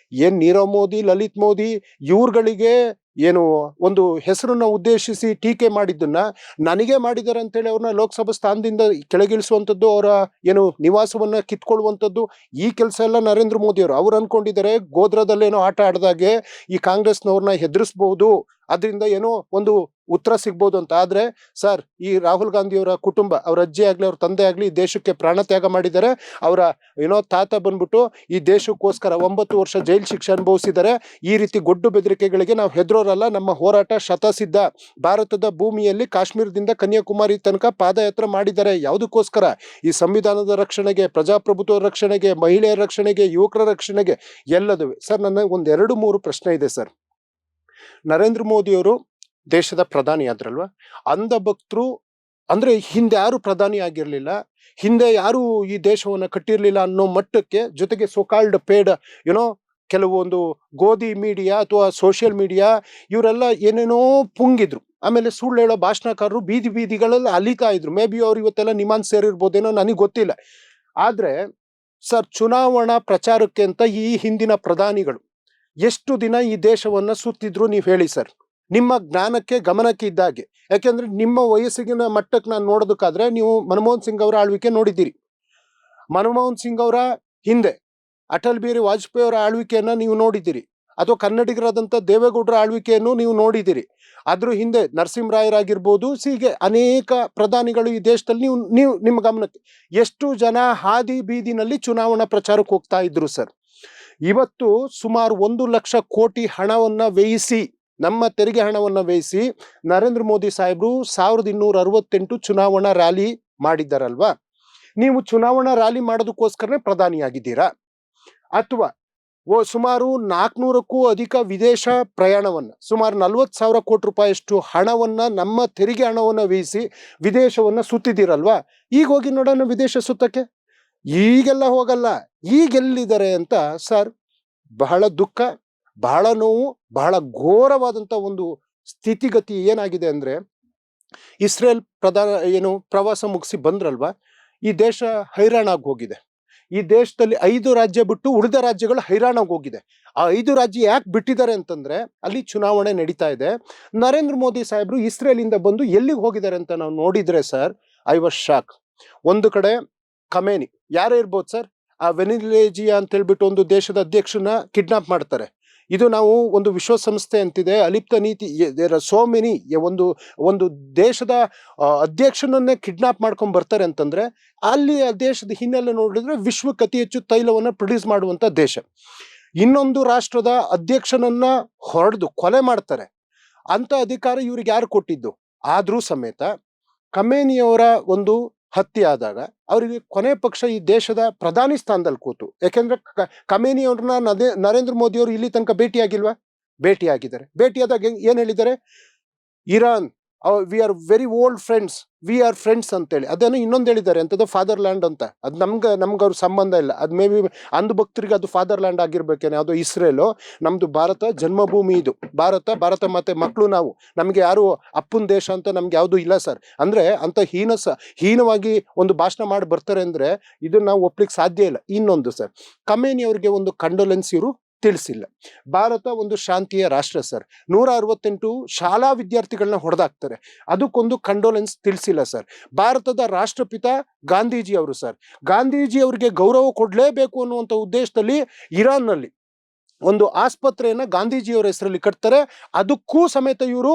B: ನೀರವ್ ಮೋದಿ, ಲಲಿತ್ ಮೋದಿ ಇವ್ರುಗಳಿಗೆ ಏನು ಒಂದು ಹೆಸರನ್ನ ಉದ್ದೇಶಿಸಿ ಟೀಕೆ ಮಾಡಿದ್ದನ್ನ ನನಗೆ ಮಾಡಿದ್ದಾರೆ ಅಂತೇಳಿ ಅವ್ರನ್ನ ಲೋಕಸಭಾ ಸ್ಥಾನದಿಂದ ಕೆಳಗಿಳಿಸುವಂಥದ್ದು, ಅವರ ಏನು ನಿವಾಸವನ್ನ ಕಿತ್ಕೊಳ್ಳುವಂಥದ್ದು, ಈ ಕೆಲಸ ಎಲ್ಲ ನರೇಂದ್ರ ಮೋದಿ ಅವ್ರು ಅನ್ಕೊಂಡಿದ್ದಾರೆ ಗೋಧ್ರದಲ್ಲೇನೋ ಆಟ ಆಡ್ದಾಗೆ ಈ ಕಾಂಗ್ರೆಸ್ನವ್ರನ್ನ ಹೆದರಿಸಬಹುದು, ಅದರಿಂದ ಏನೋ ಒಂದು ಉತ್ತರ ಸಿಗ್ಬೋದು ಅಂತ. ಆದ್ರೆ ಸರ್, ಈ ರಾಹುಲ್ ಗಾಂಧಿ ಅವರ ಕುಟುಂಬ, ಅವ್ರ ಅಜ್ಜಿ ಆಗ್ಲಿ ಅವ್ರ ತಂದೆ ಆಗ್ಲಿ ಈ ದೇಶಕ್ಕೆ ಪ್ರಾಣ ತ್ಯಾಗ ಮಾಡಿದ್ದಾರೆ. ಅವರ ತಾತ ಬಂದ್ಬಿಟ್ಟು ಈ ದೇಶಕ್ಕೋಸ್ಕರ 9 ವರ್ಷ ಜೈಲ್ ಶಿಕ್ಷೆ ಅನುಭವಿಸಿದ್ದಾರೆ. ಈ ರೀತಿ ಗೊಡ್ಡು ಬೆದರಿಕೆಗಳಿಗೆ ನಾವು ಹೆದರೋರಲ್ಲ. ನಮ್ಮ ಹೋರಾಟ ಶತಸಿದ್ಧ. ಭಾರತದ ಭೂಮಿಯಲ್ಲಿ ಕಾಶ್ಮೀರದಿಂದ ಕನ್ಯಾಕುಮಾರಿ ತನಕ ಪಾದಯಾತ್ರೆ ಮಾಡಿದ್ದಾರೆ. ಯಾವುದಕ್ಕೋಸ್ಕರ? ಈ ಸಂವಿಧಾನದ ರಕ್ಷಣೆಗೆ, ಪ್ರಜಾಪ್ರಭುತ್ವ ರಕ್ಷಣೆಗೆ, ಮಹಿಳೆಯರ ರಕ್ಷಣೆಗೆ, ಯುವಕರ ರಕ್ಷಣೆಗೆ, ಎಲ್ಲದೂ. ಸರ್, ನನ್ನ 1-2-3 ಪ್ರಶ್ನೆ ಇದೆ ಸರ್. ನರೇಂದ್ರ ಮೋದಿಯವರು ದೇಶದ ಪ್ರಧಾನಿ ಆದ್ರಲ್ವಾ, ಅಂಧ ಭಕ್ತರು ಅಂದ್ರೆ ಹಿಂದೆ ಯಾರು ಪ್ರಧಾನಿ ಆಗಿರ್ಲಿಲ್ಲ, ಹಿಂದೆ ಯಾರು ಈ ದೇಶವನ್ನ ಕಟ್ಟಿರ್ಲಿಲ್ಲ ಅನ್ನೋ ಮಟ್ಟಕ್ಕೆ, ಜೊತೆಗೆ ಸೋಕಾಲ್ಡ್ ಪೇಡ್ ಕೆಲವೊಂದು ಗೋಧಿ ಮೀಡಿಯಾ ಅಥವಾ ಸೋಷಿಯಲ್ ಮೀಡಿಯಾ ಇವರೆಲ್ಲ ಏನೇನೋ ಪುಂಗಿದ್ರು. ಆಮೇಲೆ ಸುಳ್ಳು ಹೇಳೋ ಭಾಷಣಕಾರರು ಬೀದಿ ಬೀದಿಗಳಲ್ಲಿ ಅಲಿತಾ ಇದ್ರು. ಮೇ ಬಿ ಅವ್ರು ಇವತ್ತೆಲ್ಲ ನಿಮಾನ್ಸ್ ಸೇರಿರ್ಬೋದೇನೋ, ನನಗೆ ಗೊತ್ತಿಲ್ಲ. ಆದ್ರೆ ಸರ್, ಚುನಾವಣಾ ಪ್ರಚಾರಕ್ಕೆ ಅಂತ ಈ ಹಿಂದಿನ ಪ್ರಧಾನಿಗಳು ಎಷ್ಟು ದಿನ ಈ ದೇಶವನ್ನ ಸುತ್ತಿದ್ರು ನೀವು ಹೇಳಿ ಸರ್, ನಿಮ್ಮ ಜ್ಞಾನಕ್ಕೆ ಗಮನಕ್ಕೆ ಇದ್ದಾಗೆ. ಯಾಕೆಂದ್ರೆ ನಿಮ್ಮ ವಯಸ್ಸಿನ ಮಟ್ಟಕ್ಕೆ ನಾನು ನೋಡೋದಕ್ಕಾದ್ರೆ ನೀವು ಮನಮೋಹನ್ ಸಿಂಗ್ ಅವರ ಆಳ್ವಿಕೆ ನೋಡಿದ್ದೀರಿ. ಮನಮೋಹನ್ ಸಿಂಗ್ ಅವರ ಹಿಂದೆ ಅಟಲ್ ಬಿಹಾರಿ ವಾಜಪೇಯಿ ಅವರ ಆಳ್ವಿಕೆಯನ್ನ ನೀವು ನೋಡಿದ್ದೀರಿ, ಅಥವಾ ಕನ್ನಡಿಗರಾದಂಥ ದೇವೇಗೌಡರ ಆಳ್ವಿಕೆಯನ್ನು ನೀವು ನೋಡಿದ್ದೀರಿ. ಅದ್ರ ಹಿಂದೆ ನರಸಿಂಹರಾಯರಾಗಿರ್ಬೋದು, ಹೀಗೆ ಅನೇಕ ಪ್ರಧಾನಿಗಳು ಈ ದೇಶದಲ್ಲಿ ನೀವು ನಿಮ್ಮ ಗಮನಕ್ಕೆ ಎಷ್ಟು ಜನ ಹಾದಿ ಬೀದಿನಲ್ಲಿ ಚುನಾವಣಾ ಪ್ರಚಾರಕ್ಕೆ ಹೋಗ್ತಾ ಇದ್ರು ಸರ್. ಇವತ್ತು ಸುಮಾರು 1,00,000 ಕೋಟಿ ಹಣವನ್ನ ವ್ಯಯಿಸಿ, ನಮ್ಮ ತೆರಿಗೆ ಹಣವನ್ನ ವ್ಯಯಿಸಿ ನರೇಂದ್ರ ಮೋದಿ ಸಾಹೇಬ್ರು 1268 ಚುನಾವಣಾ ರ್ಯಾಲಿ ಮಾಡಿದ್ದಾರಲ್ವಾ? ನೀವು ಚುನಾವಣಾ ರ್ಯಾಲಿ ಮಾಡೋದಕ್ಕೋಸ್ಕರನೇ ಪ್ರಧಾನಿಯಾಗಿದ್ದೀರಾ? ಅಥವಾ ಸುಮಾರು 400ಕ್ಕೂ ಅಧಿಕ ವಿದೇಶ ಪ್ರಯಾಣವನ್ನ, ಸುಮಾರು 40,000 ಕೋಟಿ ರೂಪಾಯಿಯಷ್ಟು ಹಣವನ್ನ, ನಮ್ಮ ತೆರಿಗೆ ಹಣವನ್ನ ವ್ಯಯಿಸಿ ವಿದೇಶವನ್ನ ಸುತ್ತಿದ್ದೀರಲ್ವಾ? ಈಗ ಹೋಗಿ ನೋಡೋಣ ವಿದೇಶ ಸುತ್ತಕ್ಕೆ. ಈಗೆಲ್ಲ ಹೋಗಲ್ಲ. ಈಗೆಲ್ಲಿದ್ದಾರೆ ಅಂತ ಸರ್, ಬಹಳ ದುಃಖ, ಬಹಳ ನೋವು, ಬಹಳ ಘೋರವಾದಂತ ಒಂದು ಸ್ಥಿತಿಗತಿ ಏನಾಗಿದೆ ಅಂದ್ರೆ, ಇಸ್ರೇಲ್ ಪ್ರವಾಸ ಮುಗಿಸಿ ಬಂದ್ರಲ್ವಾ, ಈ ದೇಶ ಹೈರಾಣಾಗಿ ಹೋಗಿದೆ. ಈ ದೇಶದಲ್ಲಿ 5 ರಾಜ್ಯ ಬಿಟ್ಟು ಉಳಿದ ರಾಜ್ಯಗಳು ಹೈರಾಣಾಗಿ ಹೋಗಿದೆ. ಆ 5 ರಾಜ್ಯ ಯಾಕೆ ಬಿಟ್ಟಿದ್ದಾರೆ ಅಂತಂದ್ರೆ, ಅಲ್ಲಿ ಚುನಾವಣೆ ನಡೀತಾ ಇದೆ. ನರೇಂದ್ರ ಮೋದಿ ಸಾಹೇಬ್ರು ಇಸ್ರೇಲಿಂದ ಬಂದು ಎಲ್ಲಿಗೆ ಹೋಗಿದ್ದಾರೆ ಅಂತ ನಾವು ನೋಡಿದ್ರೆ ಸರ್, ಐ ವಾಸ್ ಶಾಕ್. ಒಂದು ಕಡೆ ಖಮೇನಿ, ಯಾರೇ ಇರ್ಬೋದು ಸರ್, ಆ ವೆನಿಲೇಜಿಯಾ ಅಂತ ಹೇಳ್ಬಿಟ್ಟು ಒಂದು ದೇಶದ ಅಧ್ಯಕ್ಷನ ಕಿಡ್ನಾಪ್ ಮಾಡ್ತಾರೆ. ಇದು ನಾವು ಒಂದು ವಿಶ್ವಸಂಸ್ಥೆ ಅಂತಿದೆ, ಅಲಿಪ್ತ ನೀತಿ, ಸೋ ಮೆನಿ, ಒಂದು ದೇಶದ ಅಧ್ಯಕ್ಷನನ್ನೇ ಕಿಡ್ನಾಪ್ ಮಾಡ್ಕೊಂಡ್ ಬರ್ತಾರೆ ಅಂತಂದ್ರೆ, ಅಲ್ಲಿ ಆ ದೇಶದ ಹಿನ್ನೆಲೆ ನೋಡಿದ್ರೆ ವಿಶ್ವಕ್ಕೆ ಅತಿ ಹೆಚ್ಚು ತೈಲವನ್ನ ಪ್ರೊಡ್ಯೂಸ್ ಮಾಡುವಂತ ದೇಶ. ಇನ್ನೊಂದು ರಾಷ್ಟ್ರದ ಅಧ್ಯಕ್ಷನನ್ನ ಹೊಡೆದು ಕೊಲೆ ಮಾಡ್ತಾರೆ. ಅಂತ ಅಧಿಕಾರ ಇವ್ರಿಗೆ ಯಾರು ಕೊಟ್ಟಿದ್ದು? ಆದ್ರೂ ಸಮೇತ ಖಮೇನಿಯವರ ಒಂದು ಹತ್ಯೆ ಆದಾಗ ಅವರಿಗೆ ಕೊನೆ ಪಕ್ಷ ಈ ದೇಶದ ಪ್ರಧಾನಿ ಸ್ಥಾನದಲ್ಲಿ ಕೂತು. ಯಾಕೆಂದ್ರೆ ಖಮೇನಿ ಅವ್ರನ್ನ ನರೇಂದ್ರ ಮೋದಿ ಅವರು ಇಲ್ಲಿ ತನಕ ಭೇಟಿಯಾಗಿಲ್ವಾ? ಭೇಟಿಯಾಗಿದ್ದಾರೆ. ಭೇಟಿಯಾದಾಗ ಏನ್ ಹೇಳಿದ್ದಾರೆ? Iran, we are very old friends, we are friends ಅಂತೇಳಿ. ಅದನ್ನು ಇನ್ನೊಂದು ಹೇಳಿದ್ದಾರೆ ಅಂತದ್ದು ಫಾದರ್ ಲ್ಯಾಂಡ್ ಅಂತ. ಅದು ನಮ್ಗೆ ಅವ್ರ ಸಂಬಂಧ ಇಲ್ಲ. ಅದು ಮೇ ಬಿ ಅಂದು ಭಕ್ತರಿಗೆ ಅದು ಫಾದರ್ ಲ್ಯಾಂಡ್ ಆಗಿರ್ಬೇಕೇನೆ. ಅದು ಇಸ್ರೇಲು, ನಮ್ದು ಭಾರತ ಜನ್ಮಭೂಮಿ. ಇದು ಭಾರತ ಮತ್ತೆ ಮಕ್ಕಳು ನಾವು. ನಮ್ಗೆ ಯಾರು ಅಪ್ಪನ ದೇಶ ಅಂತ ನಮ್ಗೆ ಯಾವುದು ಇಲ್ಲ ಸರ್. ಅಂದ್ರೆ ಅಂತ ಹೀನವಾಗಿ ಒಂದು ಭಾಷಣ ಮಾಡಿ ಬರ್ತಾರೆ ಅಂದ್ರೆ ಇದನ್ನ ನಾವು ಒಪ್ಲಿಕ್ಕೆ ಸಾಧ್ಯ ಇಲ್ಲ. ಇನ್ನೊಂದು ಸರ್, ಖಮೇನಿ ಅವರಿಗೆ ಒಂದು ಕಂಡೋಲೆನ್ಸ್ ಇವರು ತಿಳಿಸಿಲ್ಲ. ಭಾರತ ಒಂದು ಶಾಂತಿಯ ರಾಷ್ಟ್ರ ಸರ್. 168 ಶಾಲಾ ವಿದ್ಯಾರ್ಥಿಗಳನ್ನ ಹೊಡೆದಾಕ್ತಾರೆ, ಅದಕ್ಕೊಂದು ಕಂಡೋಲೆನ್ಸ್ ತಿಳಿಸಿಲ್ಲ ಸರ್. ಭಾರತದ ರಾಷ್ಟ್ರಪಿತ ಗಾಂಧೀಜಿ ಅವರು ಸರ್, ಗಾಂಧೀಜಿ ಅವರಿಗೆ ಗೌರವ ಕೊಡ್ಲೇಬೇಕು ಅನ್ನುವಂಥ ಉದ್ದೇಶದಲ್ಲಿ ಇರಾನ್ನಲ್ಲಿ ಒಂದು ಆಸ್ಪತ್ರೆಯನ್ನ ಗಾಂಧೀಜಿಯವರ ಹೆಸರಲ್ಲಿ ಕಟ್ತಾರೆ. ಅದಕ್ಕೂ ಸಮೇತ ಇವರು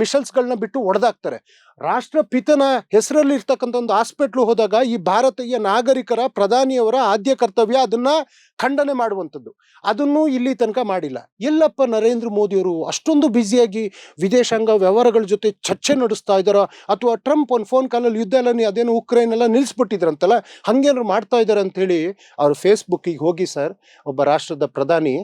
B: ಮಿಷಲ್ಸ್ಗಳನ್ನ ಬಿಟ್ಟು ಹೊಡೆದಾಕ್ತಾರೆ. ರಾಷ್ಟ್ರಪಿತನ ಹೆಸರಲ್ಲಿ ಇರ್ತಕ್ಕಂಥ ಒಂದು ಹಾಸ್ಪಿಟ್ಲು ಹೋದಾಗ ಈ ಭಾರತೀಯ ನಾಗರಿಕರ ಪ್ರಧಾನಿಯವರ ಆದ್ಯ ಕರ್ತವ್ಯ ಅದನ್ನ ಖಂಡನೆ ಮಾಡುವಂಥದ್ದು. ಅದನ್ನು ಇಲ್ಲಿ ತನಕ ಮಾಡಿಲ್ಲ. ಎಲ್ಲಪ್ಪ ನರೇಂದ್ರ ಮೋದಿಯವರು ಅಷ್ಟೊಂದು ಬ್ಯುಸಿಯಾಗಿ ವಿದೇಶಾಂಗ ವ್ಯವಹಾರಗಳ ಜೊತೆ ಚರ್ಚೆ ನಡೆಸ್ತಾ ಇದ್ದಾರ? ಅಥವಾ ಟ್ರಂಪ್ ಒಂದು ಫೋನ್ ಕಾಲಲ್ಲಿ ಯುದ್ಧ ಎಲ್ಲ ಅದೇನು ಉಕ್ರೇನ್ ಎಲ್ಲ ನಿಲ್ಲಿಸ್ಬಿಟ್ಟಿದ್ರಂತಲ್ಲ, ಹಂಗೇನಾದ್ರು ಮಾಡ್ತಾ ಇದ್ದಾರೆ ಅಂತ ಹೇಳಿ ಅವ್ರು ಫೇಸ್ಬುಕ್ಕಿಗೆ ಹೋಗಿ ಸರ್, ಒಬ್ಬ ರಾಷ್ಟ್ರದ ಪ್ರಧಾನಿ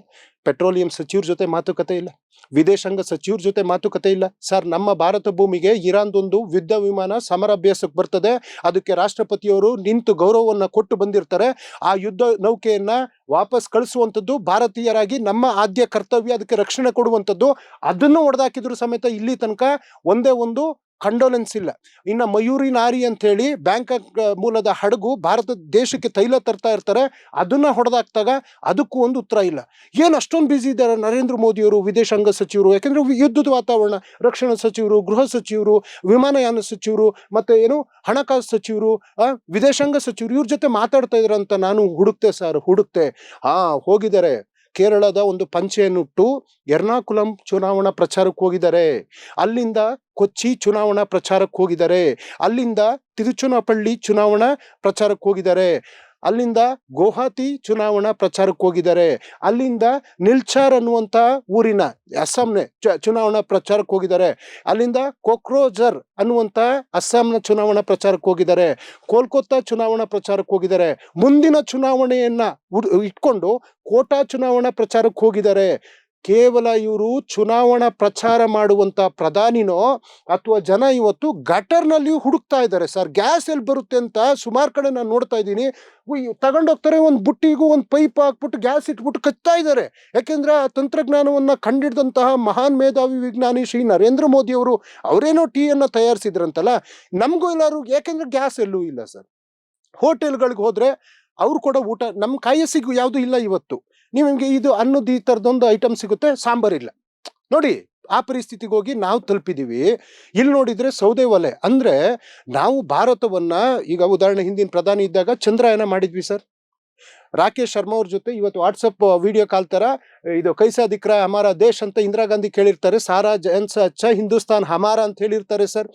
B: ಪೆಟ್ರೋಲಿಯಂ ಸಚಿವರ ಜೊತೆ ಮಾತುಕತೆ ಇಲ್ಲ, ವಿದೇಶಾಂಗ ಸಚಿವರ ಜೊತೆ ಮಾತುಕತೆ ಇಲ್ಲ ಸರ್. ನಮ್ಮ ಭಾರತ ಭೂಮಿಗೆ ಇರಾನ್ದೊಂದು ಯುದ್ಧ ವಿಮಾನ ಸಮರಾಭ್ಯಾಸಕ್ಕೆ ಬರ್ತದೆ, ಅದಕ್ಕೆ ರಾಷ್ಟ್ರಪತಿಯವರು ನಿಂತು ಗೌರವವನ್ನ ಕೊಟ್ಟು ಬಂದಿರ್ತಾರೆ. ಆ ಯುದ್ಧ ನೌಕೆಯನ್ನ ವಾಪಸ್ ಕಳಿಸುವಂಥದ್ದು ಭಾರತೀಯರಾಗಿ ನಮ್ಮ ಆದ್ಯ ಕರ್ತವ್ಯ, ಅದಕ್ಕೆ ರಕ್ಷಣೆ ಕೊಡುವಂಥದ್ದು. ಅದನ್ನು ಹೊಡೆದಾಕಿದ್ರು ಸಮೇತ ಇಲ್ಲಿ ತನಕ ಒಂದೇ ಒಂದು ಕಂಡೋಲೆನ್ಸ್ ಇಲ್ಲ. ಇನ್ನು ಮಯೂರಿ ನಾರಿ ಅಂತ ಹೇಳಿ ಬ್ಯಾಂಕಾಕ್ ಮೂಲದ ಹಡಗು ಭಾರತ ದೇಶಕ್ಕೆ ತೈಲ ತರ್ತಾ ಇರ್ತಾರೆ, ಅದನ್ನ ಹೊಡೆದಾಕ್ತಾಗ ಅದಕ್ಕೂ ಒಂದು ಉತ್ತರ ಇಲ್ಲ. ಏನು ಅಷ್ಟೊಂದು ಬ್ಯುಸಿ ಇದ್ದಾರೆ ನರೇಂದ್ರ ಮೋದಿಯವರು, ವಿದೇಶಾಂಗ ಸಚಿವರು. ಯಾಕೆಂದ್ರೆ ಯುದ್ಧದ ವಾತಾವರಣ, ರಕ್ಷಣಾ ಸಚಿವರು, ಗೃಹ ಸಚಿವರು, ವಿಮಾನಯಾನ ಸಚಿವರು, ಮತ್ತೆ ಹಣಕಾಸು ಸಚಿವರು, ವಿದೇಶಾಂಗ ಸಚಿವರು, ಇವ್ರ ಜೊತೆ ಮಾತಾಡ್ತಾ ಇದ್ರ ಅಂತ ನಾನು ಹುಡುಕ್ತೆ ಸರ್, ಹೋಗಿದ್ದಾರೆ. ಕೇರಳದ ಒಂದು ಪಂಚೆಯನ್ನುಟ್ಟು ಎರ್ನಾಕುಲಂ ಚುನಾವಣಾ ಪ್ರಚಾರಕ್ಕೆ ಹೋಗಿದ್ದಾರೆ. ಅಲ್ಲಿಂದ ಕೊಚ್ಚಿ ಚುನಾವಣಾ ಪ್ರಚಾರಕ್ಕೆ ಹೋಗಿದ್ದಾರೆ. ಅಲ್ಲಿಂದ ತಿರುಚುನಾಪಳ್ಳಿ ಚುನಾವಣಾ ಪ್ರಚಾರಕ್ಕೆ ಹೋಗಿದ್ದಾರೆ. ಅಲ್ಲಿಂದ ಗುವಾಹಟಿ ಚುನಾವಣಾ ಪ್ರಚಾರಕ್ಕೆ ಹೋಗಿದ್ದಾರೆ. ಅಲ್ಲಿಂದ ನಿಲ್ಚಾರ್ ಅನ್ನುವಂಥ ಊರಿನ ಅಸ್ಸಾಂನ ಚುನಾವಣಾ ಪ್ರಚಾರಕ್ಕೆ ಹೋಗಿದ್ದಾರೆ. ಅಲ್ಲಿಂದ ಕೊಕ್ರೋಜರ್ ಅನ್ನುವಂಥ ಅಸ್ಸಾಂನ ಚುನಾವಣಾ ಪ್ರಚಾರಕ್ಕೆ ಹೋಗಿದ್ದಾರೆ. ಕೋಲ್ಕತ್ತಾ ಚುನಾವಣಾ ಪ್ರಚಾರಕ್ಕೆ ಹೋಗಿದ್ದಾರೆ. ಮುಂದಿನ ಚುನಾವಣೆಯನ್ನ ಇಟ್ಕೊಂಡು ಕೋಟಾ ಚುನಾವಣಾ ಪ್ರಚಾರಕ್ಕೆ ಹೋಗಿದ್ದಾರೆ. ಕೇವಲ ಇವರು ಚುನಾವಣಾ ಪ್ರಚಾರ ಮಾಡುವಂತ ಪ್ರಧಾನಿನೋ ಅಥವಾ ಜನ ಇವತ್ತು ಗಟರ್ನಲ್ಲಿ ಹುಡುಕ್ತಾ ಇದ್ದಾರೆ ಸರ್. ಗ್ಯಾಸ್ ಎಲ್ಲಿ ಬರುತ್ತೆ ಅಂತ ಸುಮಾರು ಕಡೆ ನಾನು ನೋಡ್ತಾ ಇದ್ದೀನಿ. ತಗೊಂಡೋಗ್ತಾರೆ, ಒಂದು ಬುಟ್ಟಿಗೂ ಒಂದು ಪೈಪ್ ಹಾಕ್ಬಿಟ್ಟು ಗ್ಯಾಸ್ ಇಟ್ಬಿಟ್ಟು ಕಚ್ತಾ ಇದ್ದಾರೆ. ಯಾಕೆಂದ್ರೆ ಆ ತಂತ್ರಜ್ಞಾನವನ್ನ ಕಂಡಿಡಿದಂತಹ ಮಹಾನ್ ಮೇಧಾವಿ ವಿಜ್ಞಾನಿ ಶ್ರೀ ನರೇಂದ್ರ ಮೋದಿ ಅವರು, ಅವರೇನೋ ಟೀಯನ್ನು ತಯಾರಿಸಿದ್ರಂತಲ್ಲ, ನಮಗೂ ಎಲ್ಲರೂ, ಯಾಕೆಂದ್ರೆ ಗ್ಯಾಸ್ ಎಲ್ಲೂ ಇಲ್ಲ ಸರ್. ಹೋಟೆಲ್ಗಳಿಗೆ ಹೋದ್ರೆ ಅವ್ರು ಕೊಡೋ ಊಟ ನಮ್ಮ ಕಾಯಸಿಗೂ ಯಾವುದು ಇಲ್ಲ. ಇವತ್ತು ನಿಮಗೆ ಇದು ಅನ್ನೋದು ಈ ಥರದೊಂದು ಐಟಮ್ ಸಿಗುತ್ತೆ, ಸಾಂಬಾರಿಲ್ಲ ನೋಡಿ. ಆ ಪರಿಸ್ಥಿತಿಗೆ ಹೋಗಿ ನಾವು ತಲುಪಿದೀವಿ. ಇಲ್ಲಿ ನೋಡಿದ್ರೆ ಸೌದೆ ಒಲೆ ಅಂದ್ರೆ ನಾವು ಭಾರತವನ್ನ, ಈಗ ಉದಾಹರಣೆ ಹಿಂದಿನ ಪ್ರಧಾನಿ ಇದ್ದಾಗ ಚಂದ್ರಯಾನ ಮಾಡಿದ್ವಿ ಸರ್. ರಾಕೇಶ್ ಶರ್ಮಾ ಅವ್ರ ಜೊತೆ ಇವತ್ತು ವಾಟ್ಸಪ್ ವಿಡಿಯೋ ಕಾಲ್ ತರ ಇದು ಕೈಸಾ ದಿಕ್ ರಹಾ ಹಮಾರ ದೇಶ್ ಅಂತ ಇಂದಿರಾ ಗಾಂಧಿ ಕೇಳಿರ್ತಾರೆ. ಸಾರಾ ಜನ್ ಸೆ ಅಚ್ಚಾ ಹಿಂದೂಸ್ತಾನ್ ಹಮಾರ ಅಂತ ಹೇಳಿರ್ತಾರೆ ಸರ್.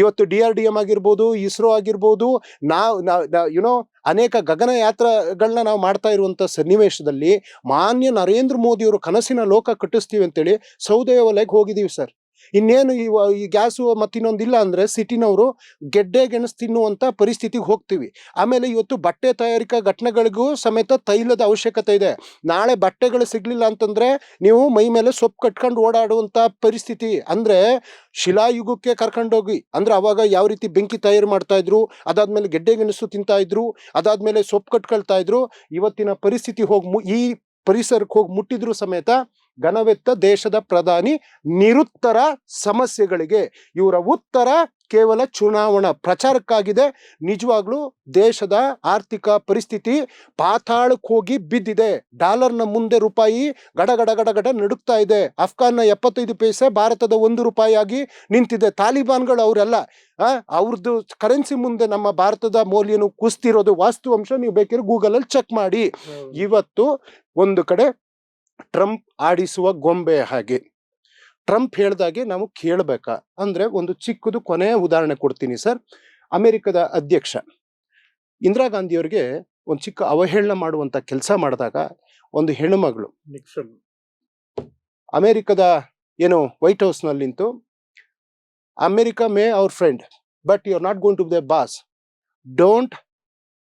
B: ಇವತ್ತು DRDM ಆಗಿರ್ಬೋದು, ಇಸ್ರೋ ಆಗಿರ್ಬೋದು, ನಾವು ಅನೇಕ ಗಗನಯಾತ್ರಗಳನ್ನ ನಾವು ಮಾಡ್ತಾ ಇರುವಂತ ಸನ್ನಿವೇಶದಲ್ಲಿ ಮಾನ್ಯ ನರೇಂದ್ರ ಮೋದಿ ಅವರು ಕನಸಿನ ಲೋಕ ಕಟ್ಟಿಸ್ತೀವಿ ಅಂತೇಳಿ ಸೌದೆ ಒಲೆಗೆ ಹೋಗಿದೀವಿ ಸರ್. ಇನ್ನೇನು ಈ ಗ್ಯಾಸು ಮತ್ತಿನ್ನೊಂದಿಲ್ಲ ಅಂದ್ರೆ ಸಿಟಿನವರು ಗೆಡ್ಡೆ ಗೆಣಸು ತಿನ್ನುವಂತ ಪರಿಸ್ಥಿತಿಗೆ ಹೋಗ್ತೀವಿ. ಆಮೇಲೆ ಇವತ್ತು ಬಟ್ಟೆ ತಯಾರಿಕಾ ಘಟನೆಗಳಿಗೂ ಸಮೇತ ತೈಲದ ಅವಶ್ಯಕತೆ ಇದೆ. ನಾಳೆ ಬಟ್ಟೆಗಳು ಸಿಗ್ಲಿಲ್ಲ ಅಂತಂದ್ರೆ ನೀವು ಮೈ ಮೇಲೆ ಸೊಪ್ಪು ಕಟ್ಕೊಂಡು ಓಡಾಡುವಂತ ಪರಿಸ್ಥಿತಿ. ಅಂದ್ರೆ ಶಿಲಾಯುಗಕ್ಕೆ ಕರ್ಕೊಂಡೋಗಿ, ಅಂದ್ರೆ ಅವಾಗ ಯಾವ ರೀತಿ ಬೆಂಕಿ ತಯಾರು ಮಾಡ್ತಾ ಇದ್ರು, ಅದಾದ್ಮೇಲೆ ಗೆಡ್ಡೆ ಗೆಣಸು ತಿಂತಾ ಇದ್ರು, ಅದಾದ್ಮೇಲೆ ಸೊಪ್ಪು ಕಟ್ಕೊಳ್ತಾ ಇದ್ರು. ಇವತ್ತಿನ ಪರಿಸ್ಥಿತಿ ಈ ಪರಿಸರಕ್ಕೆ ಹೋಗಿ ಮುಟ್ಟಿದ್ರು ಸಮೇತ ಘನವೆತ್ತ ದೇಶದ ಪ್ರಧಾನಿ ನಿರುತ್ತರ ಸಮಸ್ಯೆಗಳಿಗೆ. ಇವರ ಉತ್ತರ ಕೇವಲ ಚುನಾವಣಾ ಪ್ರಚಾರಕ್ಕಾಗಿದೆ. ನಿಜವಾಗ್ಲೂ ದೇಶದ ಆರ್ಥಿಕ ಪರಿಸ್ಥಿತಿ ಪಾತಾಳಕ್ಕೆ ಹೋಗಿ ಬಿದ್ದಿದೆ. ಡಾಲರ್ನ ಮುಂದೆ ರೂಪಾಯಿ ಗಡಗಡ ಗಡಗಡ ನಡುಕ್ತಾ ಇದೆ. ಅಫ್ಘಾನ್ನ 75 ಪೈಸೆ ಭಾರತದ 1 ರೂಪಾಯಿ ಆಗಿ ನಿಂತಿದೆ. ತಾಲಿಬಾನ್ಗಳು ಅವರೆಲ್ಲ ಅವ್ರದ್ದು ಕರೆನ್ಸಿ ಮುಂದೆ ನಮ್ಮ ಭಾರತದ ಮೌಲ್ಯನು ಕುಸ್ತಿರೋದು ವಾಸ್ತವಾಂಶ. ನೀವು ಬೇಕಿದ್ರೆ ಗೂಗಲ್ ಅಲ್ಲಿ ಚೆಕ್ ಮಾಡಿ. ಇವತ್ತು ಒಂದು ಕಡೆ ಟ್ರಂಪ್ ಆಡಿಸುವ ಗೊಂಬೆ ಹಾಗೆ, ಟ್ರಂಪ್ ಹೇಳ್ದಾಗೆ ನಾವು ಕೇಳಬೇಕಾ ಅಂದ್ರೆ, ಒಂದು ಚಿಕ್ಕದು ಕೊನೆಯ ಉದಾಹರಣೆ ಕೊಡ್ತೀನಿ ಸರ್. ಅಮೆರಿಕದ ಅಧ್ಯಕ್ಷ ಇಂದಿರಾ ಗಾಂಧಿಯವರಿಗೆ ಒಂದು ಚಿಕ್ಕ ಅವಹೇಳನ ಮಾಡುವಂತ ಕೆಲಸ ಮಾಡಿದಾಗ ಒಂದು ಹೆಣ್ಣುಮಗಳು
A: ನಿಕ್ಸನ್
B: ಅಮೆರಿಕದ ವೈಟ್ ಹೌಸ್ ನಲ್ಲಿ ನಿಂತು, America may our friend but you are not going to be the boss,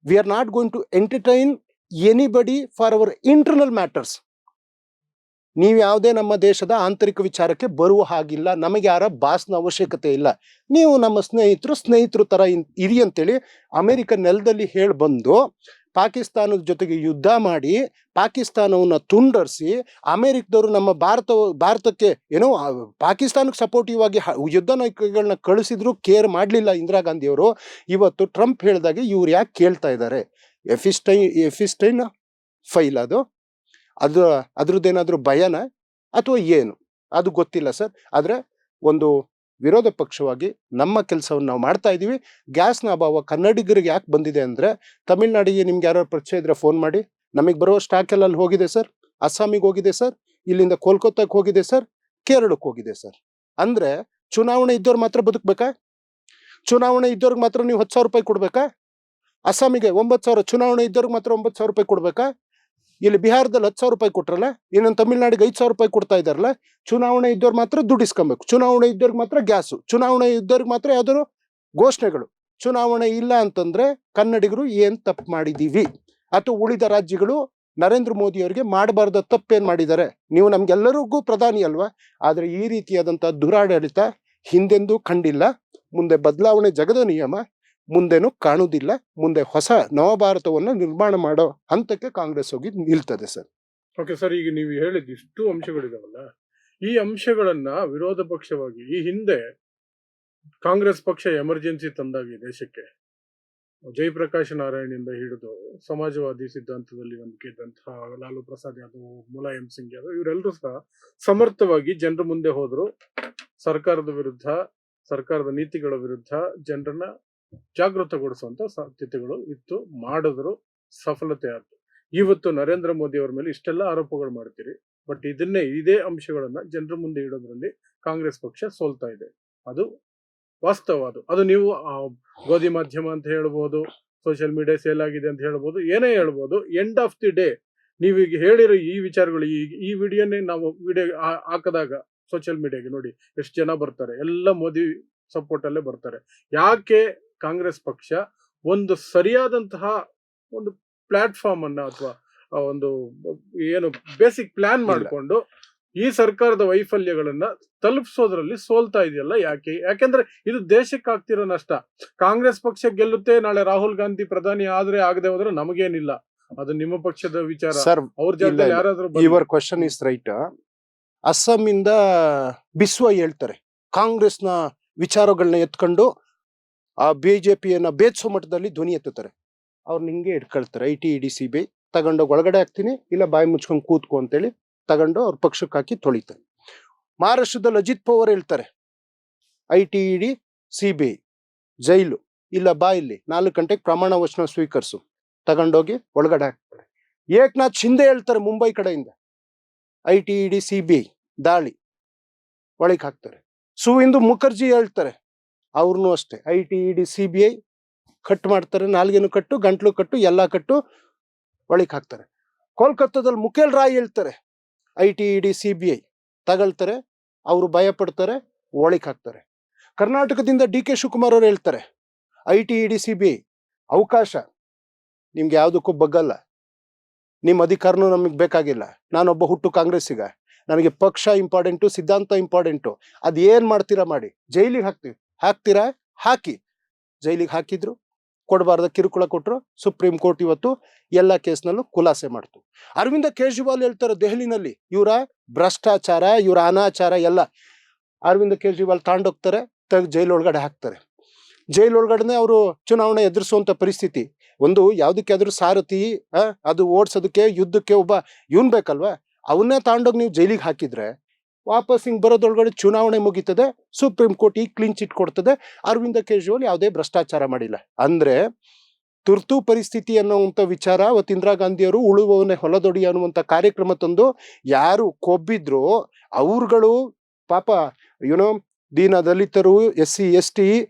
B: we are not going to entertain anybody for our internal matters. ನೀವು ಯಾವುದೇ ನಮ್ಮ ದೇಶದ ಆಂತರಿಕ ವಿಚಾರಕ್ಕೆ ಬರುವ ಹಾಗಿಲ್ಲ, ನಮಗೆ ಯಾರ ಬಾಸ್ನ ಅವಶ್ಯಕತೆ ಇಲ್ಲ, ನೀವು ನಮ್ಮ ಸ್ನೇಹಿತರು ತರ ಇರಿ ಅಂತೇಳಿ ಅಮೆರಿಕ ನೆಲದಲ್ಲಿ ಹೇಳಿ ಬಂದು ಪಾಕಿಸ್ತಾನದ ಜೊತೆಗೆ ಯುದ್ಧ ಮಾಡಿ ಪಾಕಿಸ್ತಾನವನ್ನ ತುಂಡರಿಸಿ, ಅಮೆರಿಕದವರು ನಮ್ಮ ಭಾರತಕ್ಕೆ ಪಾಕಿಸ್ತಾನಕ್ಕೆ ಸಪೋರ್ಟಿವ್ ಆಗಿ ಯುದ್ಧ ನೌಕೆಗಳನ್ನ ಕಳಿಸಿದ್ರು ಕೇರ್ ಮಾಡಲಿಲ್ಲ ಇಂದಿರಾ ಗಾಂಧಿಯವರು. ಇವತ್ತು ಟ್ರಂಪ್ ಹೇಳಿದಾಗೆ ಇವ್ರು ಯಾಕೆ ಕೇಳ್ತಾ ಇದ್ದಾರೆ? ಎಫಿಸ್ಟೈನ್ ಫೈಲ್ ಅದ್ರದ್ದೇನಾದ್ರೂ ಭಯನ ಅಥವಾ ಏನು ಅದು ಗೊತ್ತಿಲ್ಲ ಸರ್. ಆದ್ರೆ ಒಂದು ವಿರೋಧ ಪಕ್ಷವಾಗಿ ನಮ್ಮ ಕೆಲಸವನ್ನು ನಾವು ಮಾಡ್ತಾ ಇದೀವಿ. ಗ್ಯಾಸ್ನ ಅಭಾವ ಕನ್ನಡಿಗರಿಗೆ ಯಾಕೆ ಬಂದಿದೆ ಅಂದ್ರೆ, ತಮಿಳ್ನಾಡಿಗೆ ನಿಮ್ಗೆ ಯಾರು ಪರಿಚಯ ಇದ್ರೆ ಫೋನ್ ಮಾಡಿ. ನಮಗೆ ಬರೋ ಸ್ಟಾಕ್ ಎಲ್ಲ ಅಲ್ಲಿ ಹೋಗಿದೆ ಸರ್. ಅಸ್ಸಾಮಿಗೆ ಹೋಗಿದೆ ಸರ್, ಇಲ್ಲಿಂದ ಕೋಲ್ಕತ್ತಾಕ್ಕೆ ಹೋಗಿದೆ ಸರ್, ಕೇರಳಕ್ಕೆ ಹೋಗಿದೆ ಸರ್. ಅಂದ್ರೆ ಚುನಾವಣೆ ಇದ್ದವ್ರು ಮಾತ್ರ ಬದುಕ್ಬೇಕಾ? ಚುನಾವಣೆ ಇದ್ದವ್ರಿಗೆ ಮಾತ್ರ ನೀವು 10,000 ರೂಪಾಯಿ ಕೊಡ್ಬೇಕಾ? ಅಸ್ಸಾಮಿಗೆ 9,000, ಚುನಾವಣೆ ಇದ್ದವ್ರಿಗೆ ಮಾತ್ರ 9,000 ರೂಪಾಯಿ ಕೊಡ್ಬೇಕಾ? ಇಲ್ಲಿ ಬಿಹಾರದಲ್ಲಿ 10,000 ರೂಪಾಯಿ ಕೊಟ್ರಲ್ಲ, ಇನ್ನೊಂದು ತಮಿಳ್ನಾಡಿಗೆ 5,000 ರೂಪಾಯಿ ಕೊಡ್ತಾ ಇದಾರಲ್ಲ. ಚುನಾವಣೆ ಇದ್ದವ್ರು ಮಾತ್ರ ದುಡ್ಡು ಇಸ್ಕೊಬೇಕು, ಚುನಾವಣೆ ಇದ್ದವ್ರಿಗೆ ಮಾತ್ರ ಗ್ಯಾಸು, ಚುನಾವಣೆ ಇದ್ದವ್ರಿಗೆ ಮಾತ್ರ ಯಾವ್ದಾದ್ರು ಘೋಷಣೆಗಳು. ಚುನಾವಣೆ ಇಲ್ಲ ಅಂತಂದ್ರೆ ಕನ್ನಡಿಗರು ಏನ್ ತಪ್ಪು ಮಾಡಿದೀವಿ? ಅಥವಾ ಉಳಿದ ರಾಜ್ಯಗಳು ನರೇಂದ್ರ ಮೋದಿ ಅವರಿಗೆ ಮಾಡಬಾರ್ದ ತಪ್ಪೇನ್ ಮಾಡಿದ್ದಾರೆ? ನೀವು ನಮ್ಗೆಲ್ಲರಿಗೂ ಪ್ರಧಾನಿ ಅಲ್ವಾ? ಆದ್ರೆ ಈ ರೀತಿಯಾದಂತಹ ದುರಾಡಳಿತ ಹಿಂದೆಂದೂ ಕಂಡಿಲ್ಲ. ಮುಂದೆ ಬದಲಾವಣೆ ಜಗದ ನಿಯಮ, ಮುಂದೇನು ಕಾಣುವುದಿಲ್ಲ. ಮುಂದೆ ಹೊಸ ನವಭಾರತವನ್ನು ನಿರ್ಮಾಣ ಮಾಡೋ ಹಂತಕ್ಕೆ ಕಾಂಗ್ರೆಸ್ ಹೋಗಿ ನಿಲ್ತದೆ ಸರ್.
A: ಓಕೆ ಸರ್, ಈಗ ನೀವು ಹೇಳಿದ ಇಷ್ಟು ಅಂಶಗಳಿದಾವಲ್ಲ, ಈ ಅಂಶಗಳನ್ನ ವಿರೋಧ ಪಕ್ಷವಾಗಿ ಈ ಹಿಂದೆ ಕಾಂಗ್ರೆಸ್ ಪಕ್ಷ ಎಮರ್ಜೆನ್ಸಿ ತಂದಾಗ ದೇಶಕ್ಕೆ ಜಯಪ್ರಕಾಶ್ ನಾರಾಯಣಿಂದ ಹಿಡಿದು ಸಮಾಜವಾದಿ ಸಿದ್ಧಾಂತದಲ್ಲಿ ನಂಬಿಕೆ ಇದ್ದಂತಹ ಲಾಲು ಪ್ರಸಾದ್ ಯಾದವ್, ಮುಲಾಯಂ ಸಿಂಗ್ ಯಾದವ್, ಇವರೆಲ್ಲರೂ ಸಹ ಸಮರ್ಥವಾಗಿ ಜನರ ಮುಂದೆ ಹೋದ್ರು. ಸರ್ಕಾರದ ವಿರುದ್ಧ, ಸರ್ಕಾರದ ನೀತಿಗಳ ವಿರುದ್ಧ ಜನರನ್ನ ಜಾಗೃತಗೊಳಿಸುವಂತ ಸಾಧ್ಯತೆಗಳು ಇತ್ತು, ಮಾಡಿದ್ರು, ಸಫಲತೆ ಆಯ್ತು. ಇವತ್ತು ನರೇಂದ್ರ ಮೋದಿ ಅವರ ಮೇಲೆ ಇಷ್ಟೆಲ್ಲ ಆರೋಪಗಳು ಮಾಡ್ತೀರಿ, ಬಟ್ ಇದೇ ಅಂಶಗಳನ್ನ ಜನರ ಮುಂದೆ ಇಡೋದ್ರಲ್ಲಿ ಕಾಂಗ್ರೆಸ್ ಪಕ್ಷ ಸೋಲ್ತಾ ಇದೆ. ಅದು ವಾಸ್ತವ. ಅದು ನೀವು ಗೋಧಿ ಮಾಧ್ಯಮ ಅಂತ ಹೇಳ್ಬೋದು, ಸೋಷಿಯಲ್ ಮೀಡಿಯಾ ಸೇಲ್ ಆಗಿದೆ ಅಂತ ಹೇಳ್ಬೋದು, ಏನೇ ಹೇಳ್ಬೋದು. ಎಂಡ್ ಆಫ್ ದಿ ಡೇ ನೀವೀಗ ಹೇಳಿರೋ ಈ ವಿಚಾರಗಳು, ಈ ವಿಡಿಯೋನೇ ನಾವು ವಿಡಿಯೋ ಹಾಕದಾಗ ಸೋಷಿಯಲ್ ಮೀಡಿಯಾಗೆ ನೋಡಿ ಎಷ್ಟು ಜನ ಬರ್ತಾರೆ, ಎಲ್ಲ ಮೋದಿ ಸಪೋರ್ಟ್ ಅಲ್ಲೇ ಬರ್ತಾರೆ. ಯಾಕೆ ಕಾಂಗ್ರೆಸ್ ಪಕ್ಷ ಒಂದು ಸರಿಯಾದಂತಹ ಒಂದು ಪ್ಲಾಟ್ಫಾರ್ಮ್ ಅನ್ನ ಅಥವಾ ಒಂದು ಬೇಸಿಕ್ ಪ್ಲಾನ್ ಮಾಡಿಕೊಂಡು ಈ ಸರ್ಕಾರದ ವೈಫಲ್ಯಗಳನ್ನ ತಲುಪಿಸೋದ್ರಲ್ಲಿ ಸೋಲ್ತಾ ಇದೆಯಲ್ಲ ಯಾಕೆಂದ್ರೆ ಇದು ದೇಶಕ್ಕೆ ಆಗ್ತಿರೋ ನಷ್ಟ. ಕಾಂಗ್ರೆಸ್ ಪಕ್ಷ ಗೆಲ್ಲುತ್ತೆ, ನಾಳೆ ರಾಹುಲ್ ಗಾಂಧಿ ಪ್ರಧಾನಿ ಆದ್ರೆ ಆಗದೆ ಹೋದ್ರೆ ನಮಗೇನಿಲ್ಲ, ಅದು ನಿಮ್ಮ ಪಕ್ಷದ ವಿಚಾರ.
B: ಸರ್,
A: ಅವ್ರ ಜೊತೆ ಯಾರಾದ್ರೂ
B: your question is right. Assam ಇಂದ ಬಿಸ್ವ ಹೇಳ್ತಾರೆ, ಕಾಂಗ್ರೆಸ್ನ ವಿಚಾರಗಳನ್ನ ಎತ್ಕೊಂಡು ಆ ಬಿಜೆಪಿಯನ್ನ ಬೇತ್ಸೋ ಮಟ್ಟದಲ್ಲಿ ಧ್ವನಿ ಎತ್ತುತ್ತಾರೆ. ಅವ್ರು ನಿಂಗೆ ಇಟ್ಕೊಳ್ತಾರೆ, ಐಟಿ ಇಡಿ ಸಿಬಿಐ ತಗೊಂಡೋಗಿ ಒಳಗಡೆ ಹಾಕ್ತೀನಿ, ಇಲ್ಲ ಬಾಯಿ ಮುಚ್ಕೊಂಡು ಕೂತ್ಕೊ ಅಂತೇಳಿ ತಗೊಂಡು ಅವ್ರ ಪಕ್ಷಕ್ಕೆ ಹಾಕಿ ತೊಳಿತಾರೆ. ಮಹಾರಾಷ್ಟ್ರದಲ್ಲಿ ಅಜಿತ್ ಪವಾರ್ ಹೇಳ್ತಾರೆ, ಐಟಿ ಇಡಿ ಸಿಬಿಐ ಜೈಲು, ಇಲ್ಲ ಬಾ ಇಲ್ಲಿ 4 ಗಂಟೆಗೆ ಪ್ರಮಾಣ ವಚನ ಸ್ವೀಕರಿಸು, ತಗೊಂಡೋಗಿ ಒಳಗಡೆ ಹಾಕ್ತಾರೆ. ಏಕನಾಥ್ ಶಿಂದೆ ಹೇಳ್ತಾರೆ ಮುಂಬೈ ಕಡೆಯಿಂದ, ಐಟಿ ಇಡಿ ಸಿಬಿಐ ದಾಳಿ, ಒಳಗೆ ಹಾಕ್ತಾರೆ. ಸುವಿಂದು ಮುಖರ್ಜಿ ಹೇಳ್ತಾರೆ, ಅವ್ರನ್ನೂ ಅಷ್ಟೇ ಐಟಿ ಇಡಿ ಸಿಬಿಐ ಕಟ್ ಮಾಡ್ತಾರೆ, ನಾಲ್ಗೇನು ಕಟ್ಟು, ಗಂಟ್ಲು ಕಟ್ಟು, ಎಲ್ಲ ಕಟ್ಟು, ಒಳಗೆ ಹಾಕ್ತಾರೆ. ಕೋಲ್ಕತ್ತಾದಲ್ಲಿ ಮುಕೇಲ್ ರಾಯ್ ಹೇಳ್ತಾರೆ, ಐಟಿ ಇಡಿ ಸಿಬಿಐ ತಗೊಳ್ತಾರೆ, ಅವರು ಭಯ ಪಡ್ತಾರೆ, ಒಳಗೆ ಹಾಕ್ತಾರೆ. ಕರ್ನಾಟಕದಿಂದ ಡಿ ಕೆ ಶಿವಕುಮಾರ್ ಅವರು ಹೇಳ್ತಾರೆ, ಐಟಿ ಇಡಿ ಸಿಬಿಐ ಅವಕಾಶ ನಿಮ್ಗೆ ಯಾವುದಕ್ಕೂ ಬಗ್ಗಲ್ಲ, ನಿಮ್ಮ ಅಧಿಕಾರನೂ ನಮಗೆ ಬೇಕಾಗಿಲ್ಲ, ನಾನೊಬ್ಬ ಹುಟ್ಟು ಕಾಂಗ್ರೆಸ್ಸಿಗ, ನನಗೆ ಪಕ್ಷ ಇಂಪಾರ್ಟೆಂಟು, ಸಿದ್ಧಾಂತ ಇಂಪಾರ್ಟೆಂಟು, ಅದು ಏನ್ ಮಾಡ್ತೀರಾ ಮಾಡಿ, ಜೈಲಿಗೆ ಹಾಕ್ತೀರಾ ಹಾಕಿ. ಜೈಲಿಗೆ ಹಾಕಿದ್ರು, ಕೊಡಬಾರ್ದ ಕಿರುಕುಳ ಕೊಟ್ಟರು, ಸುಪ್ರೀಂ ಕೋರ್ಟ್ ಇವತ್ತು ಎಲ್ಲ ಕೇಸ್ನಲ್ಲೂ ಖುಲಾಸೆ ಮಾಡ್ತು. ಅರವಿಂದ ಕೇಜ್ರಿವಾಲ್ ಹೇಳ್ತಾರೆ ದೆಹಲಿನಲ್ಲಿ, ಇವರ ಭ್ರಷ್ಟಾಚಾರ, ಇವರ ಅನಾಚಾರ ಎಲ್ಲ ಅರವಿಂದ ಕೇಜ್ರಿವಾಲ್ ತಾಂಡೋಗ್ತಾರೆ, ಜೈಲೊಳಗಡೆ ಹಾಕ್ತಾರೆ. ಜೈಲೊಳಗಡೆ ಅವರು ಚುನಾವಣೆ ಎದುರಿಸುವಂತ ಪರಿಸ್ಥಿತಿ. ಒಂದು ಯಾವ್ದಕ್ಕಾದ್ರೂ ಸಾರಥಿ, ಅದು ಓಡಿಸೋದಕ್ಕೆ ಯುದ್ಧಕ್ಕೆ ಒಬ್ಬ ಇವನ್ ಬೇಕಲ್ವಾ, ಅವನ್ನೇ ತಾಂಡೋಗಿ ನೀವು ಜೈಲಿಗೆ ಹಾಕಿದ್ರೆ ವಾಪಸ್ ಹಿಂಗ್ ಬರೋದೊಳಗಡೆ ಚುನಾವಣೆ ಮುಗೀತದೆ, ಸುಪ್ರೀಂ ಕೋರ್ಟ್ ಈ ಕ್ಲೀನ್ ಚಿಟ್ ಕೊಡ್ತದೆ, ಅರವಿಂದ ಕೇಜ್ರಿವಾಲ್ ಯಾವುದೇ ಭ್ರಷ್ಟಾಚಾರ ಮಾಡಿಲ್ಲ. ಅಂದ್ರೆ ತುರ್ತು ಪರಿಸ್ಥಿತಿ ಅನ್ನುವಂಥ ವಿಚಾರ ಅವತ್ತು ಇಂದಿರಾ ಗಾಂಧಿಯವರು ಉಳುವವನೇ ಹೊಲದೊಡಿ ಅನ್ನುವಂಥ ಕಾರ್ಯಕ್ರಮ ತಂದು ಯಾರು ಕೊಬ್ಬಿದ್ರು ಅವ್ರುಗಳು ಪಾಪ ಯುನೋ ದೀನ ದಲಿತರು, SC ST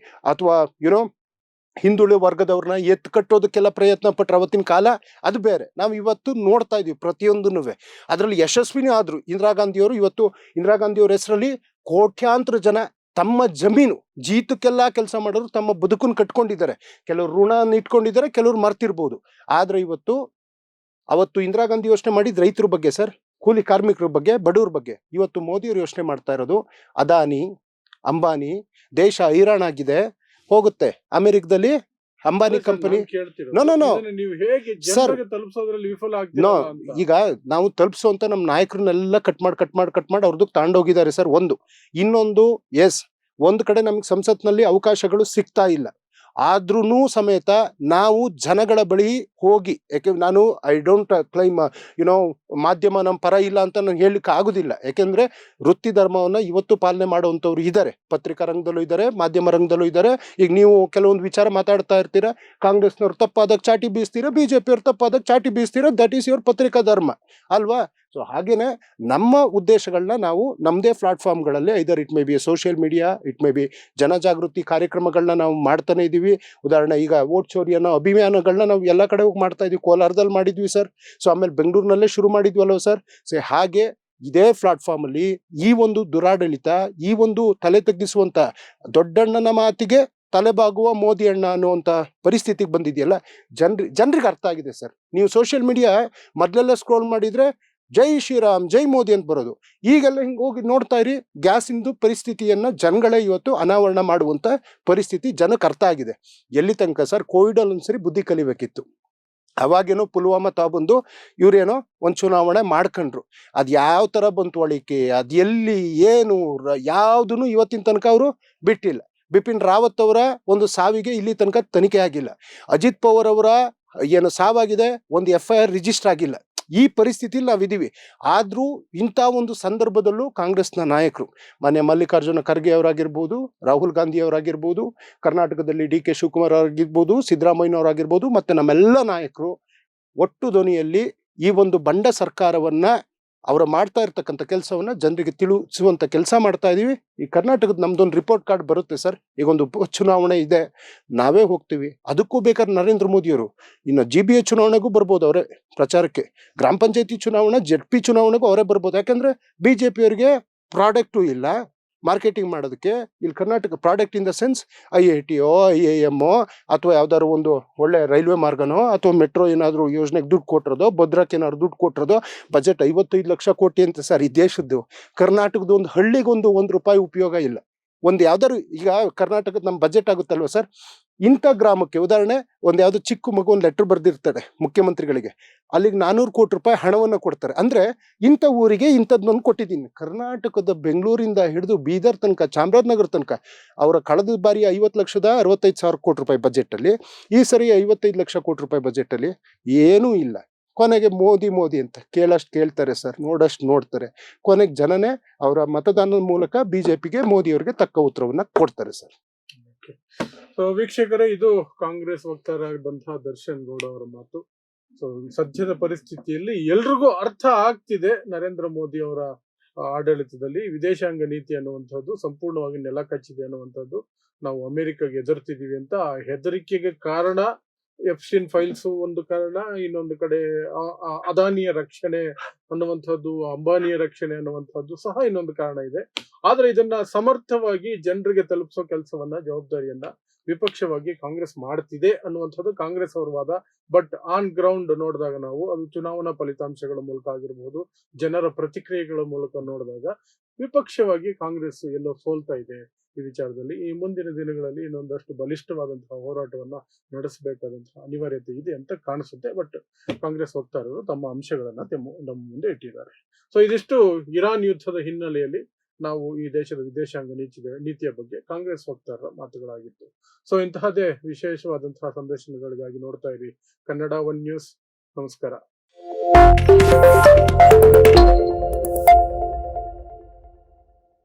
B: ಅಥವಾ ಯುನೋ ಹಿಂದುಳಿದ ವರ್ಗದವ್ರನ್ನ ಎತ್ತು ಕಟ್ಟೋದಕ್ಕೆಲ್ಲ ಪ್ರಯತ್ನ ಪಟ್ರೆ ಅವತ್ತಿನ ಕಾಲ ಅದು ಬೇರೆ. ನಾವು ಇವತ್ತು ನೋಡ್ತಾ ಇದೀವಿ ಪ್ರತಿಯೊಂದನ್ನು, ಅದರಲ್ಲಿ ಯಶಸ್ವಿನೇ ಆದ್ರು ಇಂದಿರಾ ಗಾಂಧಿಯವರು. ಇವತ್ತು ಇಂದಿರಾ ಗಾಂಧಿಯವ್ರ ಹೆಸರಲ್ಲಿ ಕೋಟ್ಯಾಂತರ ಜನ ತಮ್ಮ ಜಮೀನು ಜೀತಕ್ಕೆಲ್ಲ ಕೆಲಸ ಮಾಡೋರು ತಮ್ಮ ಬದುಕನ್ನು ಕಟ್ಕೊಂಡಿದ್ದಾರೆ. ಕೆಲವರು ಋಣ ಇಟ್ಕೊಂಡಿದ್ದಾರೆ, ಕೆಲವರು ಮರ್ತಿರ್ಬೋದು. ಆದ್ರೆ ಅವತ್ತು ಇಂದಿರಾ ಗಾಂಧಿ ಯೋಚನೆ ಮಾಡಿದ್ ರೈತರ ಬಗ್ಗೆ ಸರ್, ಕೂಲಿ ಕಾರ್ಮಿಕರ ಬಗ್ಗೆ, ಬಡವ್ರ ಬಗ್ಗೆ. ಇವತ್ತು ಮೋದಿಯವರು ಯೋಚನೆ ಮಾಡ್ತಾ ಇರೋದು ಅದಾನಿ ಅಂಬಾನಿ, ದೇಶ ಹೈರಾಣಾಗಿದೆ, ಹೋಗುತ್ತೆ ಅಮೆರಿಕದಲ್ಲಿ ಅಂಬಾನಿ ಕಂಪನಿ. ಈಗ ನಾವು ತಲುಪಿಸುವಂತ ನಮ್ಮ ನಾಯಕರನ್ನೆಲ್ಲ ಕಟ್ ಮಾಡಿ ಅವ್ರದಕ್ಕೆ ತಗೊಂಡೋಗಿದ್ದಾರೆ ಸರ್. ಇನ್ನೊಂದು ಒಂದ್ ಕಡೆ ನಮ್ಗೆ ಸಂಸತ್ನಲ್ಲಿ ಅವಕಾಶಗಳು ಸಿಗ್ತಾ ಇಲ್ಲ, ಆದ್ರೂ ಸಮೇತ ನಾವು ಜನಗಳ ಬಳಿ ಹೋಗಿ, ಯಾಕೆ ನಾನು ಐ ಡೋಂಟ್ ಕ್ಲೈಮ್ ಮಾಧ್ಯಮ ನಮ್ಮ ಪರ ಇಲ್ಲ ಅಂತ ನಾನು ಹೇಳಲಿಕ್ಕೆ ಆಗುದಿಲ್ಲ. ಯಾಕೆಂದ್ರೆ ವೃತ್ತಿ ಧರ್ಮವನ್ನ ಇವತ್ತು ಪಾಲನೆ ಮಾಡುವಂತವ್ರು ಇದ್ದಾರೆ, ಪತ್ರಿಕಾ ರಂಗದಲ್ಲೂ ಇದ್ದಾರೆ, ಮಾಧ್ಯಮ ರಂಗದಲ್ಲೂ ಇದ್ದಾರೆ. ಈಗ ನೀವು ಕೆಲವೊಂದು ವಿಚಾರ ಮಾತಾಡ್ತಾ ಇರ್ತೀರಾ, ಕಾಂಗ್ರೆಸ್ನವ್ರು ತಪ್ಪಾದಾಗ ಚಾಟಿ ಬೀಸ್ತೀರಾ, ಬಿಜೆಪಿಯವ್ರು ತಪ್ಪಾದಾಗ ಚಾಟಿ ಬೀಸ್ತೀರಾ, ದಟ್ ಈಸ್ ಯುವರ್ ಪತ್ರಿಕಾ ಧರ್ಮ ಅಲ್ವಾ? ಸೊ ಹಾಗೇನೆ ನಮ್ಮ ಉದ್ದೇಶಗಳನ್ನ ನಾವು ನಮ್ಮದೇ ಪ್ಲಾಟ್ಫಾರ್ಮ್ಗಳಲ್ಲಿ, either it may be social media, it may be ಜನಜಾಗೃತಿ ಕಾರ್ಯಕ್ರಮಗಳನ್ನ ನಾವು ಮಾಡ್ತಾನೆ ಇದೀವಿ. ಉದಾಹರಣೆ ಈಗ ವೋಟ್ ಚೋರಿ ಅನ್ನೋ ಅಭಿಯಾನಗಳನ್ನ ನಾವು ಎಲ್ಲ ಕಡೆ ಹೋಗಿ ಮಾಡ್ತಾ ಇದೀವಿ. ಕೋಲಾರದಲ್ಲಿ ಮಾಡಿದ್ವಿ ಸರ್, ಸೊ ಆಮೇಲೆ ಬೆಂಗಳೂರಿನಲ್ಲೇ ಶುರು ಮಾಡಿದ್ವಲ್ವ ಸರ್. ಸೊ ಹಾಗೆ ಇದೇ ಪ್ಲಾಟ್ಫಾರ್ಮ್ ಅಲ್ಲಿ ಈ ಒಂದು ದುರಾಡಳಿತ, ಈ ಒಂದು ತಲೆ ತಗ್ಗಿಸುವಂತ ದೊಡ್ಡಣ್ಣನ ಮಾತಿಗೆ ತಲೆಬಾಗುವ ಮೋದಿ ಅಣ್ಣ ಅನ್ನುವಂತ ಪರಿಸ್ಥಿತಿಗೆ ಬಂದಿದೆಯಲ್ಲ, ಜನರಿಗೆ ಅರ್ಥ ಆಗಿದೆ ಸರ್. ನೀವು ಸೋಷಿಯಲ್ ಮೀಡಿಯಾ ಮೊದಲೆಲ್ಲ ಸ್ಕ್ರೋಲ್ ಮಾಡಿದ್ರೆ ಜೈ ಶ್ರೀರಾಮ್, ಜೈ ಮೋದಿ ಅಂತ ಬರೋದು. ಈಗೆಲ್ಲ ಹಿಂಗೆ ಹೋಗಿ ನೋಡ್ತಾ ಇರಿ, ಗ್ಯಾಸಿಂದು ಪರಿಸ್ಥಿತಿಯನ್ನ ಜನಗಳೇ ಇವತ್ತು ಅನಾವರಣ ಮಾಡುವಂತ ಪರಿಸ್ಥಿತಿ ಜನಕ್ಕೆ ಅರ್ಥ ಆಗಿದೆ. ಎಲ್ಲಿ ತನಕ ಸರ್, ಕೋವಿಡ್ ಅಲ್ಲಿ ಒಂದ್ಸರಿ ಬುದ್ಧಿ ಕಲಿಬೇಕಿತ್ತು. ಅವಾಗೇನೋ ಪುಲ್ವಾಮಾ ತಾಬಂದು ಇವ್ರೇನೋ ಒಂದು ಚುನಾವಣೆ ಮಾಡ್ಕೊಂಡ್ರು. ಅದ್ ಯಾವ ತರ ಬಂತು ಒಳಿಕೆ, ಅದ್ ಎಲ್ಲಿ ಏನು ಯಾವ್ದನ್ನು ಇವತ್ತಿನ ತನಕ ಅವರು ಬಿಟ್ಟಿಲ್ಲ. ಬಿಪಿನ್ ರಾವತ್ ಅವರ ಒಂದು ಸಾವಿಗೆ ಇಲ್ಲಿ ತನಕ ತನಿಖೆ ಆಗಿಲ್ಲ. ಅಜಿತ್ ಪವಾರ್ ಅವರ ಏನು ಸಾವಾಗಿದೆ, ಒಂದು FIR ರಿಜಿಸ್ಟರ್ ಆಗಿಲ್ಲ. ಈ ಪರಿಸ್ಥಿತಿಯಲ್ಲಿ ನಾವಿದೀವಿ. ಆದ್ರೂ ಇಂಥ ಒಂದು ಸಂದರ್ಭದಲ್ಲೂ ಕಾಂಗ್ರೆಸ್ನ ನಾಯಕರು, ಮಾನ್ಯ ಮಲ್ಲಿಕಾರ್ಜುನ ಖರ್ಗೆ ಅವರಾಗಿರ್ಬೋದು, ರಾಹುಲ್ ಗಾಂಧಿ ಅವರಾಗಿರ್ಬೋದು, ಕರ್ನಾಟಕದಲ್ಲಿ DK ಶಿವಕುಮಾರ್ ಅವರಾಗಿರ್ಬೋದು, ಸಿದ್ದರಾಮಯ್ಯನವರಾಗಿರ್ಬೋದು, ಮತ್ತೆ ನಮ್ಮೆಲ್ಲ ನಾಯಕರು ಒಟ್ಟು ಧ್ವನಿಯಲ್ಲಿ ಈ ಒಂದು ಬಂಡ ಸರ್ಕಾರವನ್ನ ಅವರು ಮಾಡ್ತಾ ಇರ್ತಕ್ಕಂಥ ಕೆಲಸವನ್ನ ಜನರಿಗೆ ತಿಳಿಸುವಂತ ಕೆಲಸ ಮಾಡ್ತಾ ಇದೀವಿ. ಈ ಕರ್ನಾಟಕದ ನಮ್ದೊಂದು ರಿಪೋರ್ಟ್ ಕಾರ್ಡ್ ಬರುತ್ತೆ ಸರ್. ಈಗ ಒಂದು ಚುನಾವಣೆ ಇದೆ, ನಾವೇ ಹೋಗ್ತೀವಿ. ಅದಕ್ಕೂ ಬೇಕಾದ್ರೆ ನರೇಂದ್ರ ಮೋದಿಯವರು ಇನ್ನು GBA ಚುನಾವಣೆಗೂ ಬರ್ಬೋದು ಅವರೇ ಪ್ರಚಾರಕ್ಕೆ, ಗ್ರಾಮ ಪಂಚಾಯತಿ ಚುನಾವಣೆ, ZP ಚುನಾವಣೆಗೂ ಅವರೇ ಬರ್ಬೋದು. ಯಾಕಂದ್ರೆ BJP ಅವರಿಗೆ ಪ್ರಾಡಕ್ಟು ಇಲ್ಲ, ಮಾರ್ಕೆಟಿಂಗ್ ಮಾಡೋದಕ್ಕೆ ಇಲ್ಲಿ Karnataka product in the sense IIT IIM ಅಥವಾ ಯಾವ್ದಾದ್ರು ಒಂದು ಒಳ್ಳೆ ರೈಲ್ವೆ ಮಾರ್ಗನೋ ಅಥವಾ ಮೆಟ್ರೋ ಏನಾದ್ರು ಯೋಜನೆಗೆ ದುಡ್ಡು ಕೊಟ್ಟಿರೋದೋ ಭದ್ರಕ್ಕೆ ಏನಾದ್ರು ದುಡ್ಡು ಕೊಟ್ಟಿರೋದೋ ಬಜೆಟ್ 55 ಲಕ್ಷ ಕೋಟಿ ಅಂತ ಸರ್. ಈ ದೇಶದ್ದು ಕರ್ನಾಟಕದ ಒಂದು ಹಳ್ಳಿಗೊಂದು ₹1 ಉಪಯೋಗ ಇಲ್ಲ. ಒಂದು ಯಾವ್ದಾದ್ರು ಈಗ ಕರ್ನಾಟಕದ ನಮ್ಮ ಬಜೆಟ್ ಆಗುತ್ತಲ್ವ ಸರ್, ಇಂಥ ಗ್ರಾಮಕ್ಕೆ ಉದಾಹರಣೆ ಒಂದು ಯಾವ್ದು ಚಿಕ್ಕ ಮಗು ಒಂದು ಲೆಟರ್ ಬರ್ದಿರ್ತಾರೆ ಮುಖ್ಯಮಂತ್ರಿಗಳಿಗೆ, ಅಲ್ಲಿಗೆ ₹400 ಕೋಟಿ ಹಣವನ್ನು ಕೊಡ್ತಾರೆ. ಅಂದ್ರೆ ಇಂಥ ಊರಿಗೆ ಇಂಥದ್ದೊಂದು ಕೊಟ್ಟಿದ್ದೀನಿ. ಕರ್ನಾಟಕದ ಬೆಂಗಳೂರಿಂದ ಹಿಡಿದು ಬೀದರ್ ತನಕ ಚಾಮರಾಜನಗರ ತನಕ ಅವರ ಕಳೆದ ಬಾರಿ 50,65,000 ಕೋಟಿ ಬಜೆಟ್ ಅಲ್ಲಿ, ಈ ಸರಿ 55 ಲಕ್ಷ ಕೋಟಿ ಬಜೆಟ್ ಅಲ್ಲಿ ಏನೂ ಇಲ್ಲ. ಕೊನೆಗೆ ಮೋದಿ ಮೋದಿ ಅಂತ ಕೇಳಷ್ಟು ಕೇಳ್ತಾರೆ ಸರ್, ನೋಡಷ್ಟು ನೋಡ್ತಾರೆ. ಕೊನೆಗೆ ಜನನೇ ಅವರ ಮತದಾನದ ಮೂಲಕ ಬಿಜೆಪಿಗೆ ಮೋದಿ ಅವರಿಗೆ ತಕ್ಕ ಉತ್ತರವನ್ನ ಕೊಡ್ತಾರೆ ಸರ್.
A: ಸೊ ವೀಕ್ಷಕರೇ, ಇದು ಕಾಂಗ್ರೆಸ್ ವಕ್ತಾರರಾದಂತಹ ದರ್ಶನ್ ಗೌಡ ಅವರ ಮಾತು. ಸೊ ಸದ್ಯದ ಪರಿಸ್ಥಿತಿಯಲ್ಲಿ ಎಲ್ರಿಗೂ ಅರ್ಥ ಆಗ್ತಿದೆ, ನರೇಂದ್ರ ಮೋದಿ ಅವರ ಆಡಳಿತದಲ್ಲಿ ವಿದೇಶಾಂಗ ನೀತಿ ಅನ್ನುವಂಥದ್ದು ಸಂಪೂರ್ಣವಾಗಿ ನೆಲ ಕಚ್ಚಿದೆ ಅನ್ನುವಂಥದ್ದು. ನಾವು ಅಮೆರಿಕಾಗೆ ಹೆದರ್ತಿದೀವಿ ಅಂತ. ಆ ಹೆದರಿಕೆಗೆ ಕಾರಣ ಎಫ್ಸ್ಟೈನ್ ಫೈಲ್ಸ್ ಒಂದು ಕಾರಣ, ಇನ್ನೊಂದು ಕಡೆ ಅದಾನಿಯ ರಕ್ಷಣೆ ಅನ್ನುವಂಥದ್ದು, ಅಂಬಾನಿಯ ರಕ್ಷಣೆ ಅನ್ನುವಂಥದ್ದು ಸಹ ಇನ್ನೊಂದು ಕಾರಣ ಇದೆ. ಆದ್ರೆ ಇದನ್ನ ಸಮರ್ಥವಾಗಿ ಜನರಿಗೆ ತಲುಪಿಸೋ ಕೆಲಸವನ್ನ, ಜವಾಬ್ದಾರಿಯನ್ನ ವಿಪಕ್ಷವಾಗಿ ಕಾಂಗ್ರೆಸ್ ಮಾಡ್ತಿದೆ ಅನ್ನುವಂಥದ್ದು ಕಾಂಗ್ರೆಸ್ ಅವರ ವಾದ. ಬಟ್ ಆನ್ ಗ್ರೌಂಡ್ ನೋಡಿದಾಗ ನಾವು ಅದು ಚುನಾವಣಾ ಫಲಿತಾಂಶಗಳ ಮೂಲಕ ಆಗಿರಬಹುದು, ಜನರ ಪ್ರತಿಕ್ರಿಯೆಗಳ ಮೂಲಕ ನೋಡಿದಾಗ ವಿಪಕ್ಷವಾಗಿ ಕಾಂಗ್ರೆಸ್ ಎಲ್ಲೋ ಸೋಲ್ತಾ ಇದೆ ಈ ವಿಚಾರದಲ್ಲಿ. ಈ ಮುಂದಿನ ದಿನಗಳಲ್ಲಿ ಇನ್ನೊಂದಷ್ಟು ಬಲಿಷ್ಠವಾದಂತಹ ಹೋರಾಟವನ್ನ ನಡೆಸಬೇಕಾದಂತಹ ಅನಿವಾರ್ಯತೆ ಇದೆ ಅಂತ ಕಾಣಿಸುತ್ತೆ. ಬಟ್ ಕಾಂಗ್ರೆಸ್ ವಕ್ತಾರರು ತಮ್ಮ ಅಂಶಗಳನ್ನ ನಮ್ಮ ಮುಂದೆ ಇಟ್ಟಿದ್ದಾರೆ. ಸೊ ಇದಿಷ್ಟು ಇರಾನ್ ಯುದ್ಧದ ಹಿನ್ನೆಲೆಯಲ್ಲಿ ನಾವು ಈ ದೇಶದ ವಿದೇಶಾಂಗ ನೀತಿಯ ಬಗ್ಗೆ ಕಾಂಗ್ರೆಸ್ ವಕ್ತಾರರ ಮಾತುಗಳಾಗಿತ್ತು. ಸೊ ಇಂತಹದೇ ವಿಶೇಷವಾದಂತಹ ಸಂದರ್ಶನಗಳಿಗಾಗಿ ನೋಡ್ತಾ ಇರಿ ಕನ್ನಡ 1 ನ್ಯೂಸ್. ನಮಸ್ಕಾರ.